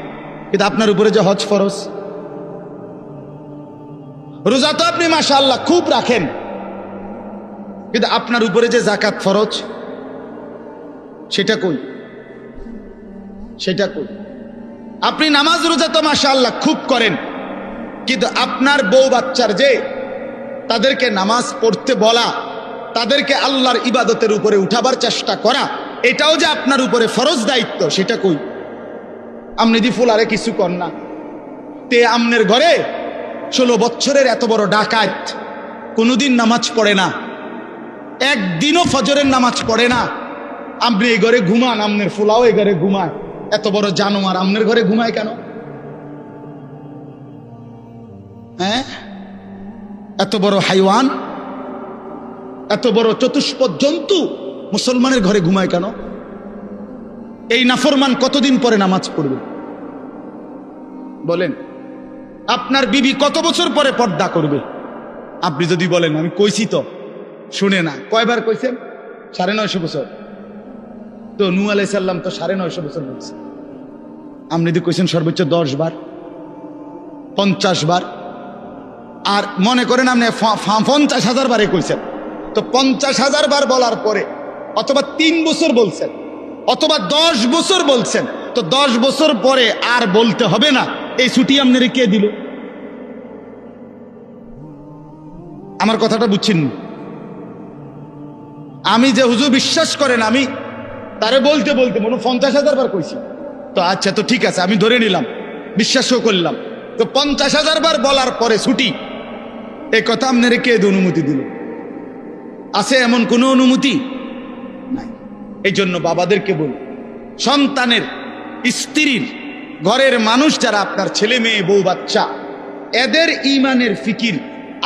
কিন্তু আপনার উপরে যে হজ ফরজ। রোজা তো আপনি মাশাআল্লাহ খুব রাখেন, কিন্তু আপনার উপরে যে যাকাত ফরজ, সেটা কই? সেটা কই? আপনি নামাজ রোজা তো মাশাআল্লাহ খুব করেন, কিন্তু আপনার বউ বাচ্চার যে তাদেরকে নামাজ পড়তে বলা, তাদেরকে আল্লাহর ইবাদতের উপরে উঠাবার চেষ্টা করা, এটাও যে আপনার উপরে ফরজ দায়িত্ব, সেটা কই? আমনি দি ফুলারে কিছু কর না। তে আমনের ঘরে 16 বছরের এত বড় ডাকাত কোনোদিন নামাজ পড়ে না, একদিনও ফজরের নামাজ পড়ে না। আপনি এই ঘরে ঘুমান, আমনের ফুলাও এই ঘরে ঘুমায়। এত বড় জানোয়ার আমনের ঘরে ঘুমায় কেন? হ্যাঁ, এত বড় হাইওয়ান, এত বড় চতুষ্পদ জন্তু মুসলমানের ঘরে ঘুমায় কেন? এই নাফরমান কতদিন পরে নামাজ পড়বে বলেন? আপনার বিবি কত বছর পরে পর্দা করবে? আপনি যদি বলেন আমি কইছি তো, শুনে না। কয়বার কইছেন? 950 বছর। তো নূহ আলাইহিস সালাম তো 950 বছর বলছে। আপনি যদি কইছেন সর্বোচ্চ 10 বার, 50 বার, আর মনে করেন আপনি 50,000 বারে কইছেন, তো 50,000 বার বলার পরে অথবা 3 বছর বলছেন, অথবা 10 বছর বলছেন, তো 10 বছর পরে আর বলতে হবে না, এই ছুটি আপনারে কে দিল? আমার কথাটা বুঝছেন? আমি যে হুজুর বিশ্বাস করেন, আমি তারে বলতে বলতে মনে 50,000 বার কইছি, তো আচ্ছা, তো ঠিক আছে, আমি ধরে নিলাম, বিশ্বাসও করলাম। তো 50,000 বার বলার পরে ছুটি, এই কথা আপনারে কে অনুমতি দিল? আছে এমন কোনো অনুমতি নাই। এই জন্য বাবাদেরকে বলি, সন্তানের, স্ত্রীর, ঘরের মানুষ যারা আপনার ছেলে মেয়ে বউ বাচ্চা, এদের ঈমানের ফিকির,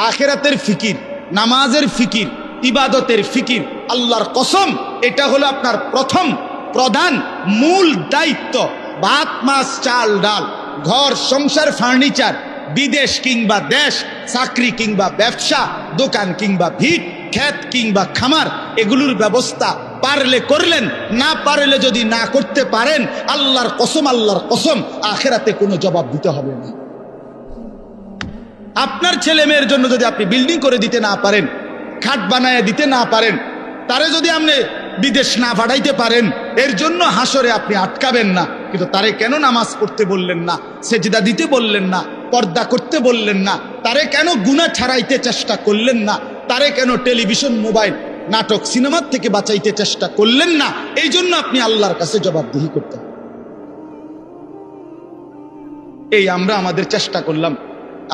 আখিরাতের ফিকির, নামাজের ফিকির, ইবাদতের ফিকির, আল্লাহর কসম, এটা হলো আপনার প্রথম প্রধান মূল দায়িত্ব। ভাত মাছ চাল ডাল, ঘর সংসার ফার্নিচার, বিদেশ কিংবা দেশ, চাকরি কিংবা ব্যবসা, দোকান কিংবা ভিট, ক্ষেত কিংবা খামার, এগুলোর ব্যবস্থা পারলে করলেন, না পারলে যদি না করতে পারেন, আল্লাহর কসম, আল্লাহর কসম, আখিরাতে কোনো জবাব দিতে হবে না। আপনার ছেলে মেয়ের জন্য যদি আপনি বিল্ডিং করে দিতে না পারেন, খাট বানায় দিতে না পারেন, তারে যদি আপনি বিদেশ না পাঠাইতে পারেন, এর জন্য হাসরে আপনি আটকাবেন না। কিন্তু তারে কেন নামাজ পড়তে বললেন না, সেজদা দিতে বললেন না, পর্দা করতে বললেন না, তারে কেন গুনাহ ছাড়াইতে চেষ্টা করলেন না, তারে কেন টেলিভিশন মোবাইল নাটক সিনেমার থেকে বাঁচাইতে চেষ্টা করলেন না, এই জন্য আপনি আল্লাহর কাছে জবাবদিহি করতেন। এই আমরা আমাদের চেষ্টা করলাম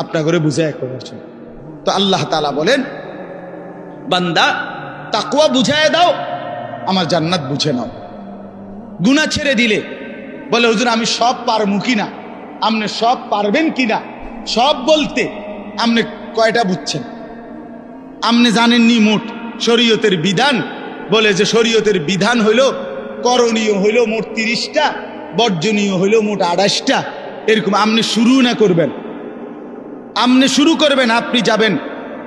আপনার ঘরে বুঝায় করার জন্য। তো আল্লাহ তাআলা বলেন, বান্দা তাকওয়া বুঝায় দাও, আমার জান্নাত বুঝে নাও। গুনাহ ছেড়ে দিলে বলে, হুজুর আমি সব পারমু কিনা? আপনি সব পারবেন কিনা? সব বলতে আপনি কয়টা বুঝছেন? আপনি জানেননি মোট শরীয়তের বিধান? বলে যে শরীয়তের বিধান হইল করণীয় হইল মোট 30টা, বর্জনীয় হইল মোট 28টা। এরকম আপনি শুরু না করবেন, আপনি শুরু করবেন, আপনি যাবেন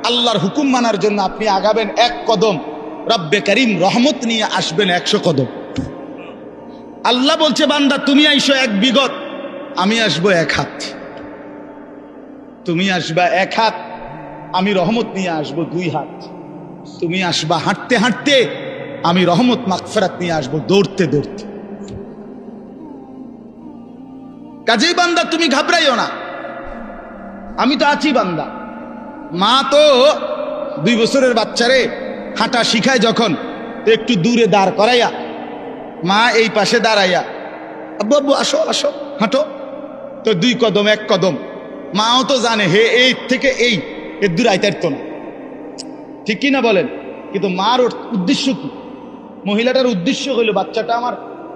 আল্লাহর হুকুম মানার জন্য, আপনি আগাবেন 1 কদম, রব্বে কারীম রহমত নিয়ে আসবেন 100 কদম। আল্লাহ বলছে, বান্দা তুমি আইসো 1 বিগত, আমি আসবো 1 হাত। তুমি আসবা 1 হাত, আমি রহমত নিয়ে আসবো 2 হাত। তুমি আসবা হাঁটতে হাঁটতে, আমি রহমত মাগফিরাত নিয়ে আসবো দৌড়তে দৌড়তে। কাজেই বান্দা তুমি ঘাবড়াইও না, আমি তো আছি বান্দা। মা তো 2 বছরের বাচ্চারে হাঁটা শিখায় যখন, তো একটু দূরে দাঁড় করাইয়া, মা এই পাশে দাঁড়াইয়া, আব্বু আব্বু আসো আসো হাঁটো, তো 2 কদম 1 কদম। মাও তো জানে হে এই থেকে এই এর দূর আইতারতো না, ঠিক কি না বলেন? কিন্তু মার উদ্দেশ্য কি? মহিলাটার উদ্দেশ্য হইল বাচ্চাটা আমার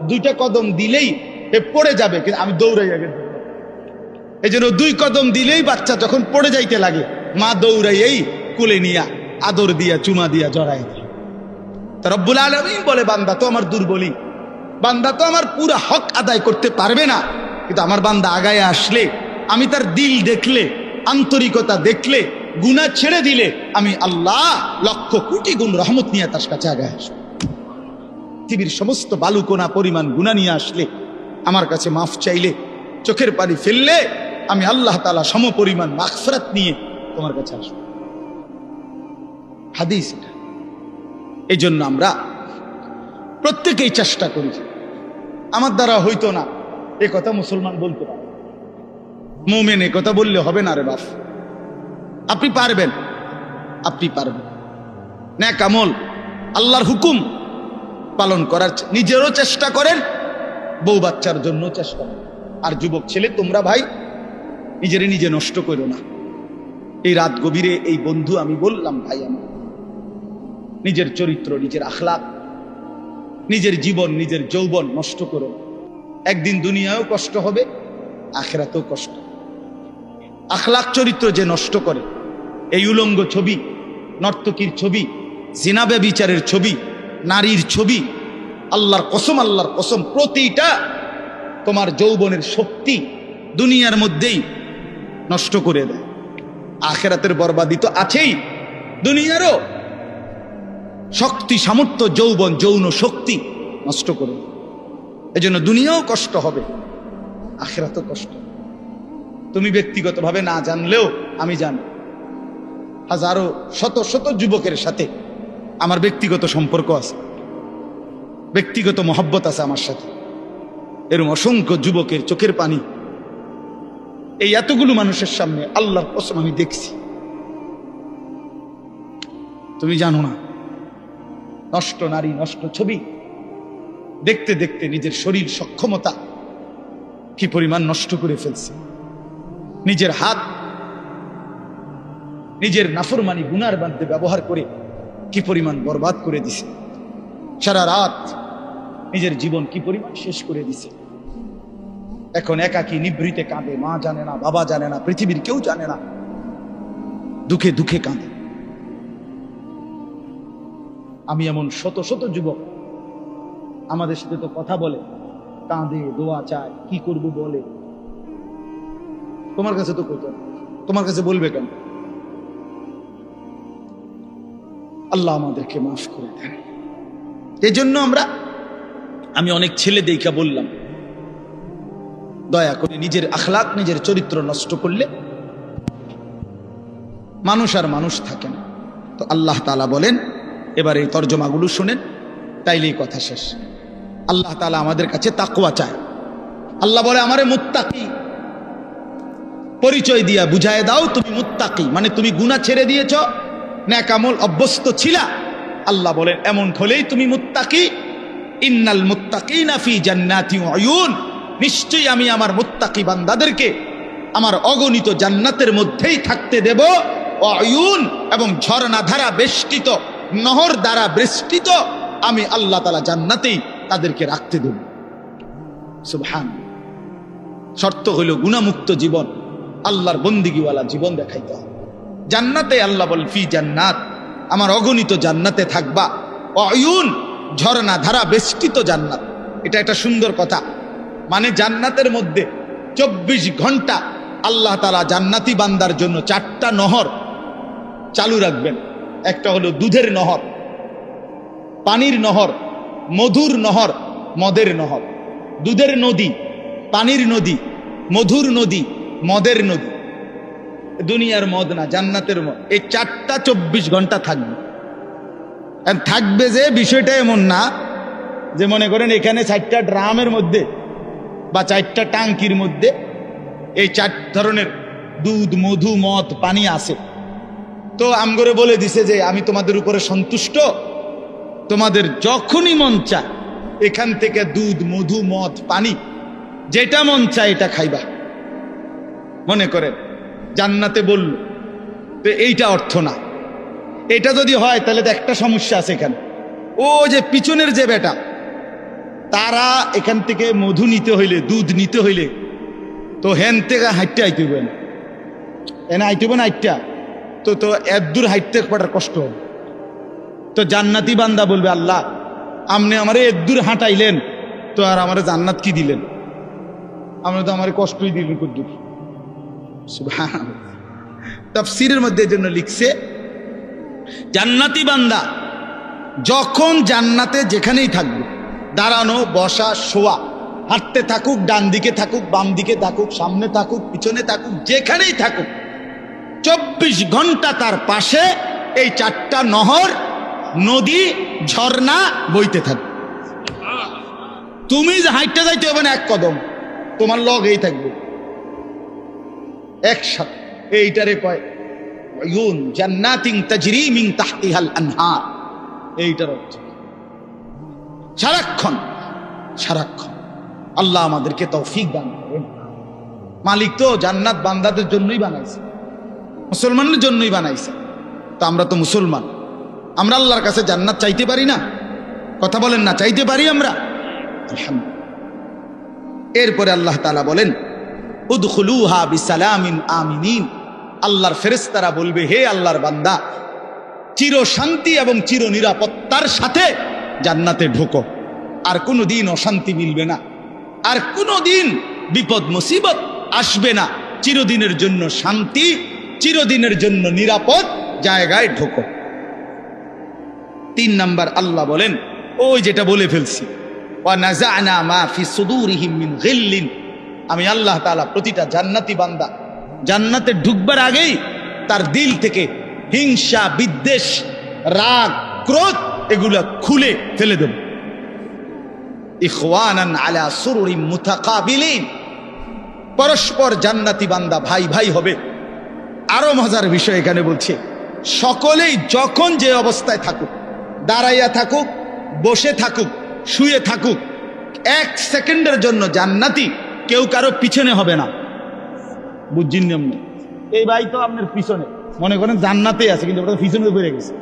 2টা কদম দিলেই এ পড়ে যাবে, কিন্তু আমি দৌড়াইয়া গেছি। এই জন্য 2 কদম দিলেই বাচ্চা যখন পড়ে যাইতে লাগে, মা দৌড়াইয়াই কোলে নিয়া আদর দিয়া চুমা দিয়া জড়াই দেয়। তা রব্বুল আলামিন বলে, বান্দা তো আমার দুর্বলী, বান্দা তো আমার পুরা হক আদায় করতে পারবে না, কিন্তু আমার বান্দা আগায় আসলে, আমি তার দিল দেখলে, আন্তরিকতা দেখলে, গুনাহ ছেড়ে দিলে, আমি আল্লাহ লক্ষ কোটি গুণ রহমত নিয়ে তার কাছে আগায় আসবো। পৃথিবীর সমস্ত বালুকণা পরিমাণ গুনাহ নিয়ে আসলে, আমার কাছে মাফ চাইলে, চোখের পানি ফেললে, আমি আল্লাহ তাআলা সম পরিমাণ মাগফিরাত নিয়ে তোমার কাছে আসবো। হাদিস এটা। এই জন্য আমরা প্রত্যেকেই চেষ্টা করি। আমার দ্বারা হইতো না এ কথা মুসলমান বলতে পারে, মুমিন এ কথা বললে হবে না রে বাপ। আপনি পারবেন, আপনি পারবেন। নেক আমল, আল্লাহর হুকুম পালন করার নিজেরও চেষ্টা করেন, বউ বাচ্চার জন্য চেষ্টা করেন। আর যুবক ছেলে, তোমরা ভাই নিজেরে নিজে নষ্ট করো না। এই রাত গভীরে এই বন্ধু আমি বললাম, ভাই আমার নিজের চরিত্র, নিজের আখলাক, নিজের জীবন, নিজের যৌবন নষ্ট করো। একদিন দুনিয়ায়ও কষ্ট হবে, আখিরাতেও কষ্ট। আখলাক চরিত্র যে নষ্ট করে, এই উলঙ্গ ছবি, নর্তকীর ছবি, জিনা ব্যভিচারের ছবি, নারীর ছবি, আল্লাহর কসম প্রতিটা তোমার যৌবনের শক্তি দুনিয়ার মধ্যেই নষ্ট করে দেয়। আখিরাতের বরবাদি তো আছেই, দুনিয়ারও শক্তি, সামর্থ্য, যৌবন, যৌন শক্তি নষ্ট করে। এজন্য দুনিয়াও কষ্ট হবে, আখিরাতও কষ্ট। তুমি ব্যক্তিগতভাবে না জানলেও আমি জানি, হাজারো শত শত যুবকের সাথে আমার ব্যক্তিগত সম্পর্ক আছে, ব্যক্তিগত মহব্বত আছে আমার সাথে। এরকম অসংখ্য যুবকের চোখের পানি এই এতগুলো মানুষের সামনে আল্লাহর কসম আমি দেখছি। তুমি জানো না, নষ্ট নারী, নষ্ট ছবি দেখতে দেখতে নিজের শরীর সক্ষমতা কি পরিমাণ নষ্ট করে ফেলছে। নিজের হাত নিজের নাফরমানি গুনার মধ্যে ব্যবহার করে কি পরিমাণ বরবাদ করে দিছে। সারা রাত নিজের জীবন কি পরিমাণ শেষ করে দিছে। এখন একাকী নিভৃতে কাঁদে, মা জানে না, বাবা জানে না, পৃথিবীর কেউ জানে না, দুঃখে দুঃখে কাঁদে। আমি এমন শত শত যুবক আমাদের সাথে তো কথা বলে, কাঁদে, দোয়া চায়, কি করব বলে। তোমার কাছে তো কইত, তোমার কাছে বলবে কেন? আল্লাহ আমাদেরকে মাফ করে দেন। এই জন্য আমি অনেক ছেলে দেখা বললাম, দয়া করে নিজের আখলাক, নিজের চরিত্র নষ্ট করলে মানুষ আর মানুষ থাকে না। তো আল্লাহ তাআলা বলেন, এবার এই তর্জমাগুলো শুনেন, তাইলেই কথা শেষ। আল্লাহ তাআলা আমাদের কাছে তাকওয়া চায়। আল্লাহ বলে, আমারে মুত্তাকি পরিচয় দিয়া বুঝায় দাও, তুমি মুত্তাকি মানে তুমি গুনাহ ছেড়ে দিয়েছ, নেক আমল অভ্যস্ত ছিলা, আল্লাহ বলেন এমন হলেই তুমি মুত্তাকি। ইন্নাল মুত্তাকিনা ফি জান্নাতি ওয়া উয়ুন, নিশ্চয়ই আমি আমার মুত্তাকি বান্দাদেরকে আমার অগণিত জান্নাতের মধ্যেই থাকতে দেব। ওয়া উয়ুন, এবং ঝর্ণা ধারা বেষ্টিত, নহর দ্বারা বেষ্টিত আমি আল্লাহ তাআলা জান্নাতেই তাদেরকে রাখতে দেব। সুবহান। শর্ত হইল গুনাহমুক্ত জীবন, আল্লাহর বন্দিগিওয়ালা জীবন দেখাইতে হবে। জান্নাতে আল্লাহ বল ফি জান্নাত, আমার অগণিত জান্নাতে থাকবা। অয়ুন, ঝর্ণা ধারা বেষ্টিত জান্নাত। এটা একটা সুন্দর কথা। মানে জান্নাতের মধ্যে 24 ঘন্টা আল্লাহ তাআলা জান্নাতি বান্দার জন্য 4টা নহর চালু রাখবেন। একটা হলো দুধের নহর, পানির নহর, মধুর নহর, মদের নহর। দুধের নদী, পানির নদী, মধুর নদী, মদের নদী। দুনিয়ার মদ না, জান্নাতের মদ। এই 4টা 24 ঘন্টা থাকবে। থাকবে যে বিষয়টা এমন না যে মনে করেন এখানে 4টা ড্রামের মধ্যে বা 4টা টাঙ্কির মধ্যে এই 4 ধরনের দুধ, মধু, মদ, পানি আছে। তো আমগরে বলে দিছে যে আমি তোমাদের উপরে সন্তুষ্ট, তোমাদের যখনই মন চায় এখান থেকে দুধ, মধু, মদ, পানি যেটা মন চায় এটা খাইবা। মনে করেন জান্নাতে বলল, তো এইটা অর্থ না। এটা যদি হয় তাহলে তো একটা সমস্যা আছে এখানে। ও যে পিছনের যে বেটা, তারা এখান থেকে মধু নিতে হইলে, দুধ নিতে হইলে তো হেন থেকে হাইটে আইতে হবে না, এনে আইতে হবে না আইটা, তো তো এত দূর হাইটতে পাঠার কষ্ট হবে। তো জান্নাতি বান্দা বলবে আল্লাহ আপনি আমারে এত দূর হাঁটাইলেন, তো আর আমারে জান্নাত কি দিলেন? আমরা তো আমার কষ্টই দিলেন কদ্দুর। সুবহানাল্লাহ। তাফসীরের মধ্যে এর জন্য লিখছে জান্নাতি বান্দা যখন জান্নাতে যেখানেই থাকবে, দাঁড়ানো, বসা, শোয়া, হাঁটতে থাকুক, ডান দিকে থাকুক, বাম দিকে থাকুক, সামনে থাকুক, পিছনে থাকুক, যেখানেই থাকুক, 24 ঘন্টা তার পাশে এই 4টা নহর, নদী, ঝর্ণা বইতে থাকবে। তুমি যে হাইটটা যাইতে হবে না এক কদম, তোমার লগেই থাকবে একসাথে। এইটারে কয় উয়ুন জান্নাতিন তাজরি মিন তাহতিহাল আনহার। এইটার অর্থ সারাক্ষণ সারাক্ষণ। আল্লাহ আমাদেরকে তৌফিক দান করেন। মালিক তো জান্নাত বান্দাদের জন্যই বানাইছে, মুসলমানদের জন্যই বানাইছে। তো আমরা তো মুসলমান, আমরা আল্লাহর কাছে জান্নাত চাইতে পারি না? কথা বলেন না, চাইতে পারি আমরা? আলহামদুলিল্লাহ। এরপরে আল্লাহ তাআলা বলেন উদখুলুহা বিসালামিন আমিনিন। আল্লাহর ফেরেশতারা বলবে হে আল্লাহর বান্দা, চির শান্তি এবং চির নিরাপত্তার সাথে জান্নাতে ঢোকো। আর কোনোদিন অশান্তি মিলবে না, আর কোনোদিন বিপদ মুসিবত আসবে না। চিরদিনের জন্য শান্তি, চিরদিনের জন্য নিরাপদ জায়গায় ঢোকো। 3 নাম্বার আল্লাহ বলেন ওই যেটা বলে ফেলছি, ওয়া নাযা'না মা ফি সুদুরিহিম মিন গিল্লিন। আমি আল্লাহ তাআলা প্রতিটা জান্নাতি বান্দা জান্নাতে ঢুকবার আগেই তার দিল থেকে হিংসা, বিদ্বেষ, রাগ, ক্রোধ এগুলা খুলে ফেলে দেব। ইখওয়ানান আলা সুরুরিম মুতাকাবিলিন। পরস্পর জান্নাতি বান্দা ভাই ভাই হবে। আরো মজার বিষয় এখানে বলছে, সকলেই যখন যে অবস্থায় থাকুক, দাঁড়াইয়া থাকুক, বসে থাকুক, শুয়ে থাকুক, 1 সেকেন্ডের জন্য জান্নাতি কেউ কারো পিছনে হবে না। বুঝছেন নিয়ম? এই ভাই তো আপনার পিছনে, মনে করেন জান্নাতে আছে কিন্তু ওটা পিছনে বেড়ে গেছে,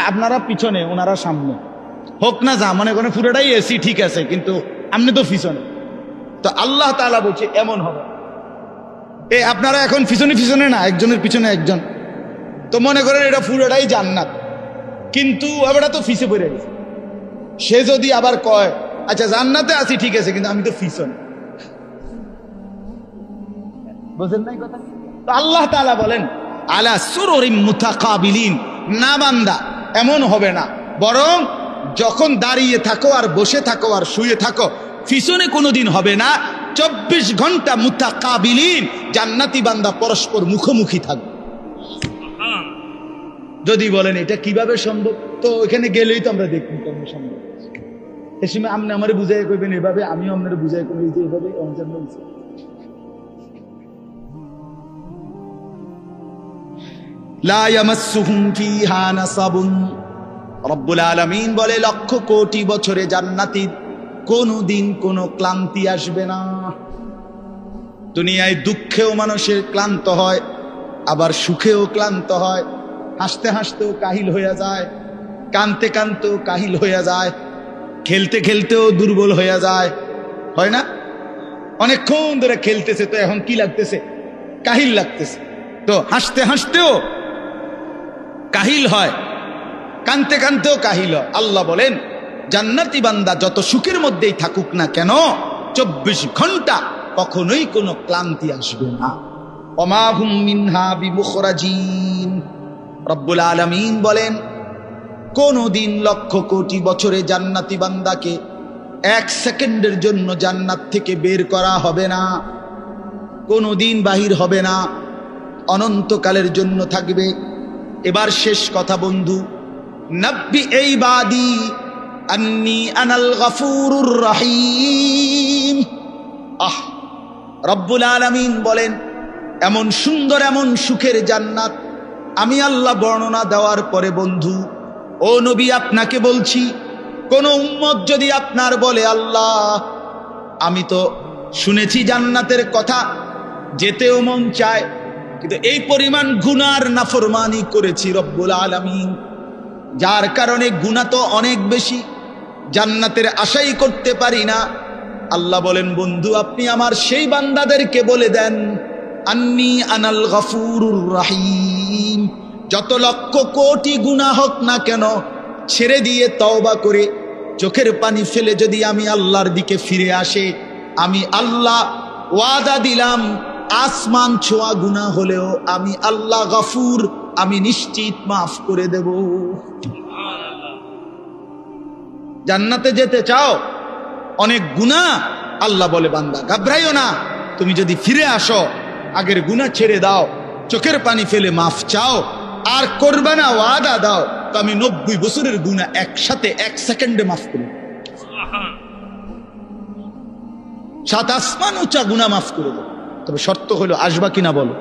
আপনারা পিছনে, ওনারা সামনে, হোক না যা, মনে করেন পুরোটাই এসি ঠিক আছে কিন্তু আপনি তো পিছনে। তো আল্লাহ তাআলা বলছে এমন হবে। আপনারা এখন পিছনে পিছনে না, একজনের পিছনে একজন, তো মনে করেন এটা পুরোটাই জান্নাত, কিন্তু ওটা তো ফিসে পড়ে গেছে। সে যদি আবার কয় আচ্ছা জান্নাতে আছি ঠিক আছে কিন্তু আমি তো পিছনে, বুঝেন নাই কথা? তো আল্লাহ তাআলা বলেন আলা সুরুরিম মুতাকাবিলিন। না বান্দা, এমন হবে না, বরং যখন দাঁড়িয়ে থাকো আর বসে থাকো আর শুয়ে থাকো, পিছনে কোনোদিন হবে না। 24 ঘন্টা মুতাকাবিলিন, জান্নাতি বান্দা পরস্পর মুখোমুখি থাকবে। যদি বলেন এটা কিভাবে সম্ভব, তো এখানে গেলেই তো আমরা দেখব কেমন সম্ভব। এ সময় আপনি আমারে বুঝাই কইবেন এভাবে, আমিও আপনারে বুঝাই কইব যে এভাবে। লা ইয়ামাসসুহুম ফিহা নাসাবুন রব্বুল আলামিন বলে লক্ষ কোটি বছরে জান্নাতীর কোনদিন কোনো ক্লান্তি আসবে না। দুনিয়ায় দুঃখেও মানুষের ক্লান্ত হয়, আবার সুখেও ক্লান্ত হয়, হাসতে হাসতেও কাহিল হয়ে যায়, কানতে কানতেও কাহিল হয়ে যায়, খেলতে খেলতেও দুর্বল হয়ে যায়, হয় না? অনেকক্ষণ ধরে খেলতেছে তো এখন কি লাগতেছে? কাহিল লাগতেছে। তো হাসতে হাসতেও কাহিল হয়, কানতে কানতেও কাহিল হয়। আল্লাহ বলেন জান্নাতি বান্দা যত সুখের মধ্যেই থাকুক না কেন 24 ঘন্টা কখনোই কোনো ক্লান্তি আসবে না। ওমা হুম মিনহা বিমুখরাজিন। রব্বুল আলামিন বলেন কোনদিন লক্ষ কোটি বছরে জান্নাতি বান্দাকে 1 সেকেন্ডের জন্য জান্নাত থেকে বের করা হবে না, কোনদিন বাহির হবে না, অনন্তকালের জন্য থাকবে। এবার শেষ কথা বন্ধু, নব্বি এই বাদি আন্নি আনাল গফুরুর রহিম। রব্বুল আলামিন বলেন এমন সুন্দর এমন সুখের জান্নাত আমি আল্লাহ বর্ণনা দেওয়ার পরে বন্ধু ও নবী আপনাকে বলছি, কোন উম্মত যদি আপনার বলে আল্লাহ আমি তো শুনেছি জান্নাতের কথা, যেতেও মন চায়, কিন্তু এই পরিমাণ গুনার নাফরমানি করেছি রব্বুল আলামিন, যার কারণে গুনাহ তো অনেক বেশি, জান্নাতের আশাই করতে পারি না। আল্লাহ বলেন বন্ধু আপনি আমার সেই বান্দাদেরকে বলে দেন আন্নি আনাল গফুরুর রহিম, যত লক্ষ কোটি গুনাহ হোক না কেন ছেড়ে দিয়ে তওবা করে চোখের পানি ফেলে যদি আমি আল্লাহর দিকে ফিরে আসে, আমি আল্লাহ ওয়াদা দিলাম আসমান ছোঁয়া গুনাহ হলেও আমি আল্লাহ গফুর, আমি নিশ্চিত মাফ করে দেব। জান্নাতে যেতে চাও, অনেক গুনাহ, আল্লাহ বলে বান্দা ঘাবড়াইও না, তুমি যদি ফিরে আসো আগের গুনাহ ছেড়ে দাও, চোখের পানি ফেলে মাফ চাও, আর করবে না ওয়াদা দাও, তো আমি 90 বছরের গুনাহ একসাথে 1 সেকেন্ডে মাফ করি, 7 আসমান উঁচা গুনাহ মাফ করে দেব। তবে শর্ত হলো আসবা কিনা বলো,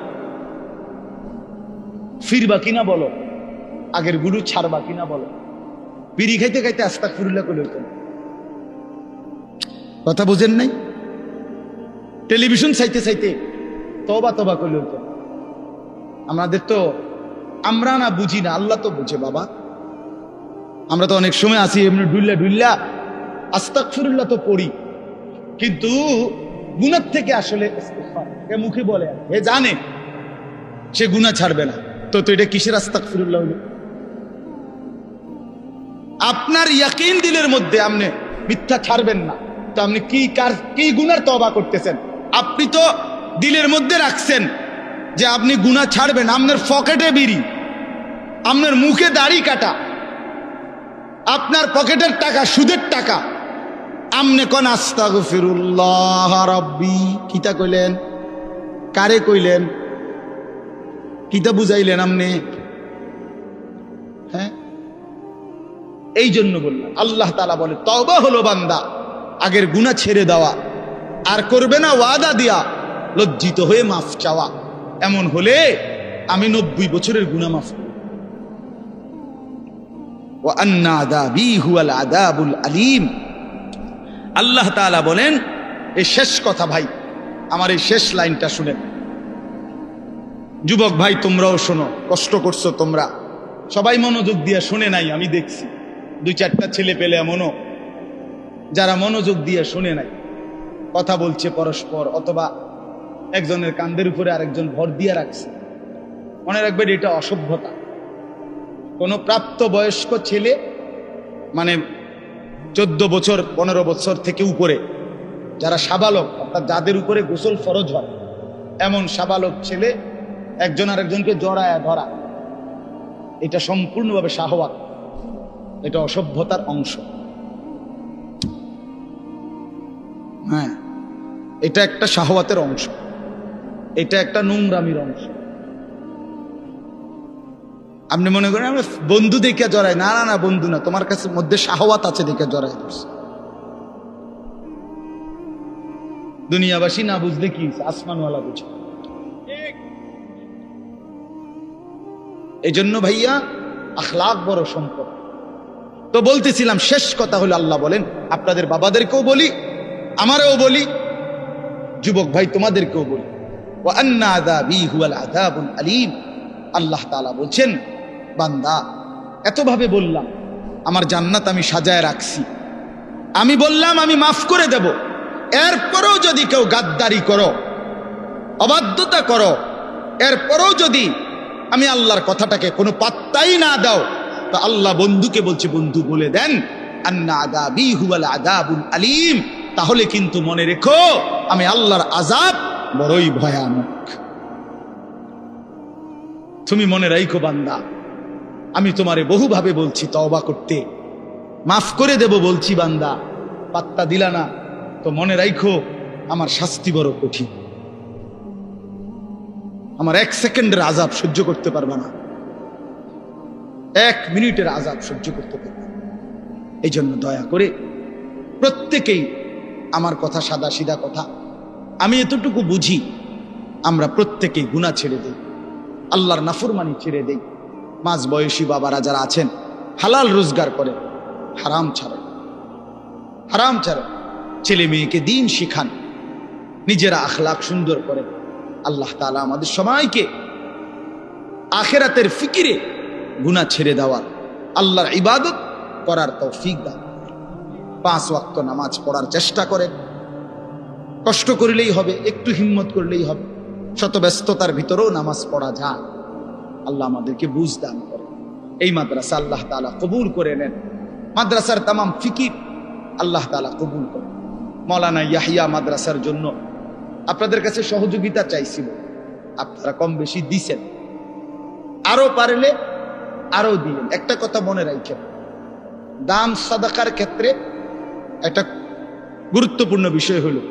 ফিরবা কিনা বলো, আগের গুরু ছাড়বা কিনা বলো। বিড়ি খাইতে খাইতে আস্তাগফিরুল্লাহ কইলে হতো না, কথা বুঝেন নাই? টেলিভিশন চাইতে চাইতে তওবা তওবা কইলে হতো না। আমাদের তো আমরা না বুঝি না, আল্লাহ তো বুঝে বাবা। আমরা তো অনেক সময় আসি এমনি ডুল্লা ডুল্লা আস্তাগফিরুল্লাহ তো পড়ি, কিন্তু গুনাহ থেকে আসলে মুখে বলে হে জানে সে গুনাহ ছাড়বে না, তো এটা কিসের আস্তাগফিরুল্লাহ হলো? আপনার ইয়াকিন দিলের মধ্যে আপনি মিথ্যা ছাড়বেন না, তো আপনি কি গুনার তওবা করতেছেন? আপনি তো দিলের মধ্যে রাখছেন যে আপনি গুনাহ ছাড়বেন, আপনার পকেটে বিড়ি, আপনার মুখে দাড়ি কাটা, আপনার পকেটের টাকা সুদের টাকা, আমনে কোন আস্তাগফিরুল্লাহ রাব্বি কিতা কইলেন? কারে কইলেন? কিতা বুঝাইলেন আমনে? হ্যাঁ, এই জন্য বললাম আল্লাহ তাআলা বলে তওবা হলো বান্দা আগের গুনাহ ছেড়ে দেওয়া, আর করবে না ওয়াদা দিয়া লজ্জিত হয়ে মাফ চাওয়া। এমন হলে আমি 90 বছরের গুনাহ মাফ করি। ওয়া আন্না আযাবি হুয়াল আযাবুল আলীম। আল্লাহ তাআলা বলেন এই শেষ কথা ভাই, আমার এই শেষ লাইনটা শুনেন। যুবক ভাই তোমরাও শোনো, কষ্ট করছো তোমরা, সবাই মনোযোগ দিয়ে শুনে নাই, আমি দেখছি 2-4টা ছেলে পেলে এমনও যারা মনোযোগ দিয়ে শুনে নাই, কথা বলছে পরস্পর, অথবা একজনের কাঁধের উপরে আরেকজন ভর দিয়ে রাখছে। মনে রাখবেন এটা অসভ্যতা। কোনো প্রাপ্ত বয়স্ক ছেলে, মানে 14 বছর 15 বছর থেকে উপরে যারা সাবালক, অর্থাৎ যাদের উপরে গোসল ফরজ হয়, এমন সাবালক ছেলে একজন আরেকজনকে জড়ায় ধরা, এটা সম্পূর্ণভাবে শাহওয়াত, এটা অসভ্যতার অংশ। হ্যাঁ, এটা একটা শাহওয়াতের অংশ, এটা একটা নোংরামির অংশ। আপনি মনে করেন আমরা বন্ধু দেখে জড়াই, না না না, বন্ধু না, তোমার কাছে মধ্যে শাহওয়াত আছে দেখে জড়াই ধরছে। দুনিয়াবাসী না বুঝলে কি আসমানওয়ালা বুঝে। এই জন্য ভাইয়া আখলাক বড় সম্পদ। তো বলতেছিলাম, শেষ কথা হলো আল্লাহ বলেন, আপনাদের বাবাদেরকেও বলি, আমারও বলি, যুবক ভাই তোমাদেরকেও বলি, ওয়া আন্না আযাবি হুয়াল আযাবুল আলীম। আল্লাহ তাআলা বলছেন, বান্দা এতভাবে বললাম, আমার জান্নাত আমি সাজায় রাখছি, আমি বললাম আমি মাফ করে দেব, এরপরেও যদি কেউ গাদ্দারি করো, অবাধ্যতা করো, এরপরেও যদি আমি আল্লাহর কথাটাকে কোনো পাত্তাই না দাও, তো আল্লাহ বন্ধুকে বলছে, বন্ধু বলে দেন, আন্না আযাবি হুয়াল আযাবুল আলীম, তাহলে কিন্তু মনে রেখো আমি আল্লাহর আযাব বড়ই ভয়ানক। তুমি মনে রাখো বান্দা, আমি তোমারে বহুভাবে বলছি তওবা করতে, মাফ করে দেব বলছি, বান্দা পাত্তা দিলা না, তো মনে রাখো আমার শাস্তি বড় কঠিন, আমার 1 সেকেন্ডের আযাব সহ্য করতে পারবা না, 1 মিনিটের আযাব সহ্য করতে পারবা না। এই জন্য দয়া করে প্রত্যেকেই, আমার কথা সাদা সিধা কথা, আমি এতটুকু বুঝি, আমরা প্রত্যেকেই গুনাহ ছেড়ে দেই, আল্লাহর নাফরমানি ছেড়ে দেই। মাঝ বয়সী বাবারা যারা আছেন, হালাল রোজগার করেন, হারাম ছাড়েন, হারাম ছাড়েন, ছেলে মেয়েকে দিন শিখান, নিজেরা আখলাক সুন্দর করেন। আল্লাহ তাআলা আমাদের সবাইকে আখিরাতের ফিকিরে গুনাহ ছেড়ে দেওয়ার, আল্লাহর ইবাদত করার তৌফিক দান। 5 ওয়াক্ত নামাজ পড়ার চেষ্টা করেন, কষ্ট করলেই হবে, একটু হিম্মত করলেই হবে, শত ব্যস্ততার ভিতরেও নামাজ পড়া যায়। আল্লাহ আমাদেরকে বুঝ দান করেন। এই মাদ্রাসা আল্লাহ তাআলা কবুল করে নেন, মাদ্রাসার তামাম ফিকির আল্লাহ তাআলা কবুল করেন। মাওলানা ইয়াহিয়া মাদ্রাসার জন্য আপনাদের কাছে সহযোগিতা চাইছিল, আপনারা কম বেশি দিছেন, আরো পারলে আরো দিলেন। একটা কথা মনে রাখেন, দান সাদাকার ক্ষেত্রে একটা গুরুত্বপূর্ণ বিষয় হলো,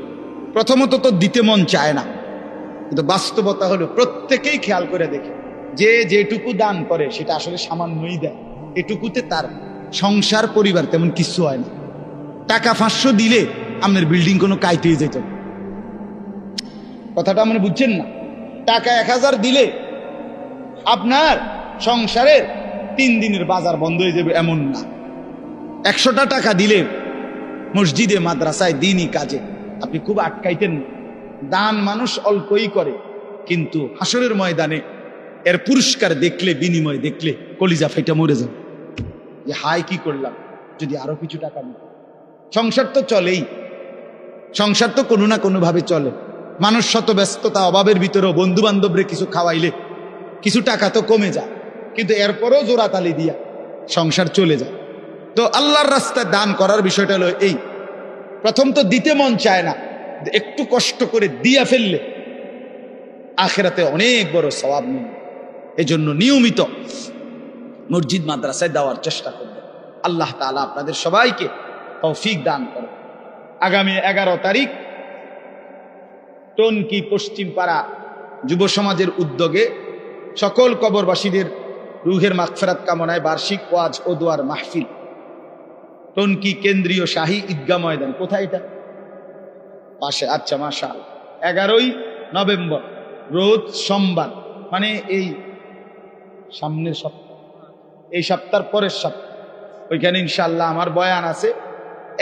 প্রথমত তো দিতে মন চায় না, কিন্তু বাস্তবতা হলো প্রত্যেকেই খেয়াল করে দেখে, যে যেটুকু দান করে সেটা আসলে সামান্যই দেয়, এটুকুতে তার সংসার পরিবার তেমন কিছু হয় না। টাকা 500 দিলে আপনার বিল্ডিং কোনো কাইতে যেত, কথাটা আপনি বুঝছেন না। টাকা 1000 দিলে আপনার সংসারের 3 দিনের বাজার বন্ধ হয়ে যাবে এমন না। 100টা টাকা দিলে মসজিদে মাদ্রাসায় দ্বীনি কাজে আপনি খুব আটকাইতেন না। দান মানুষ অল্পই করে, কিন্তু হাসরের ময়দানে এর পুরস্কার দেখলে, বিনিময় দেখলে কলিজা ফেটে মরে যাবে, যে হাই কি করলাম, যদি আরো কিছু টাকা দিত। সংসার তো চলেই, সংসার তো কোনো না কোনো ভাবে চলে। মানুষ শত ব্যস্ততা অভাবের ভিতরেও বন্ধু বান্ধবরে কিছু খাওয়াইলে কিছু টাকা তো কমে যায়, কিন্তু এরপরও জোড়াতালি দিয়া সংসার চলে যায়। তো আল্লাহর রাস্তায় দান করার বিষয়টা হলো এই, প্রথম তো দিতে মন চায় না, একটু কষ্ট করে দিয়া ফেললে আখিরাতে অনেক বড় সওয়াব মিলবে। এই জন্য নিয়মিত মসজিদ মাদ্রাসায় দেওয়ার চেষ্টা করবেন। আল্লাহ তাআলা আপনাদের সবাইকে তৌফিক দান করেন। আগামী 11 তারিখ টনকি পশ্চিম পাড়া যুব সমাজের উদ্যোগে সকল কবরবাসীদের রুহের মাগফিরাত কামনায় বার্ষিক ওয়াজ ও দোয়ার মাহফিল, টনকি কেন্দ্রীয় শাহী ঈদগাহ ময়দান। কোথায় এটা? পাশে। আচ্ছা, মাশাআল্লাহ। 11ই নভেম্বর রোজ সোমবার, মানে এই সামনের সপ্তাহ, এই সপ্তাহের পরের সপ্তাহ, ওইখানে ইনশাআল্লাহ আমার বয়ান আছে।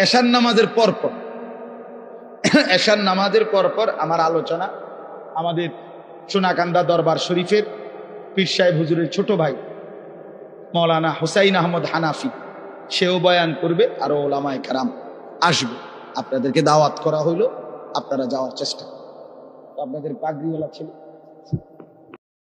এশার নামাজের পরপর, এশার নামাজের পরপর আমার আলোচনা আমাদের সোনাকান্দা দরবার শরীফের পীর সাহেব হুজুরের ছোট ভাই মাওলানা হুসাইন আহমদ হানাফি, সেও বয়ান করবে, আরো ওলামায়ে কেরাম আসবে। আপনাদেরকে দাওয়াত করা হইল, আপনারা যাওয়ার চেষ্টা করুন। আপনাদের পাগড়িওয়ালা ছিল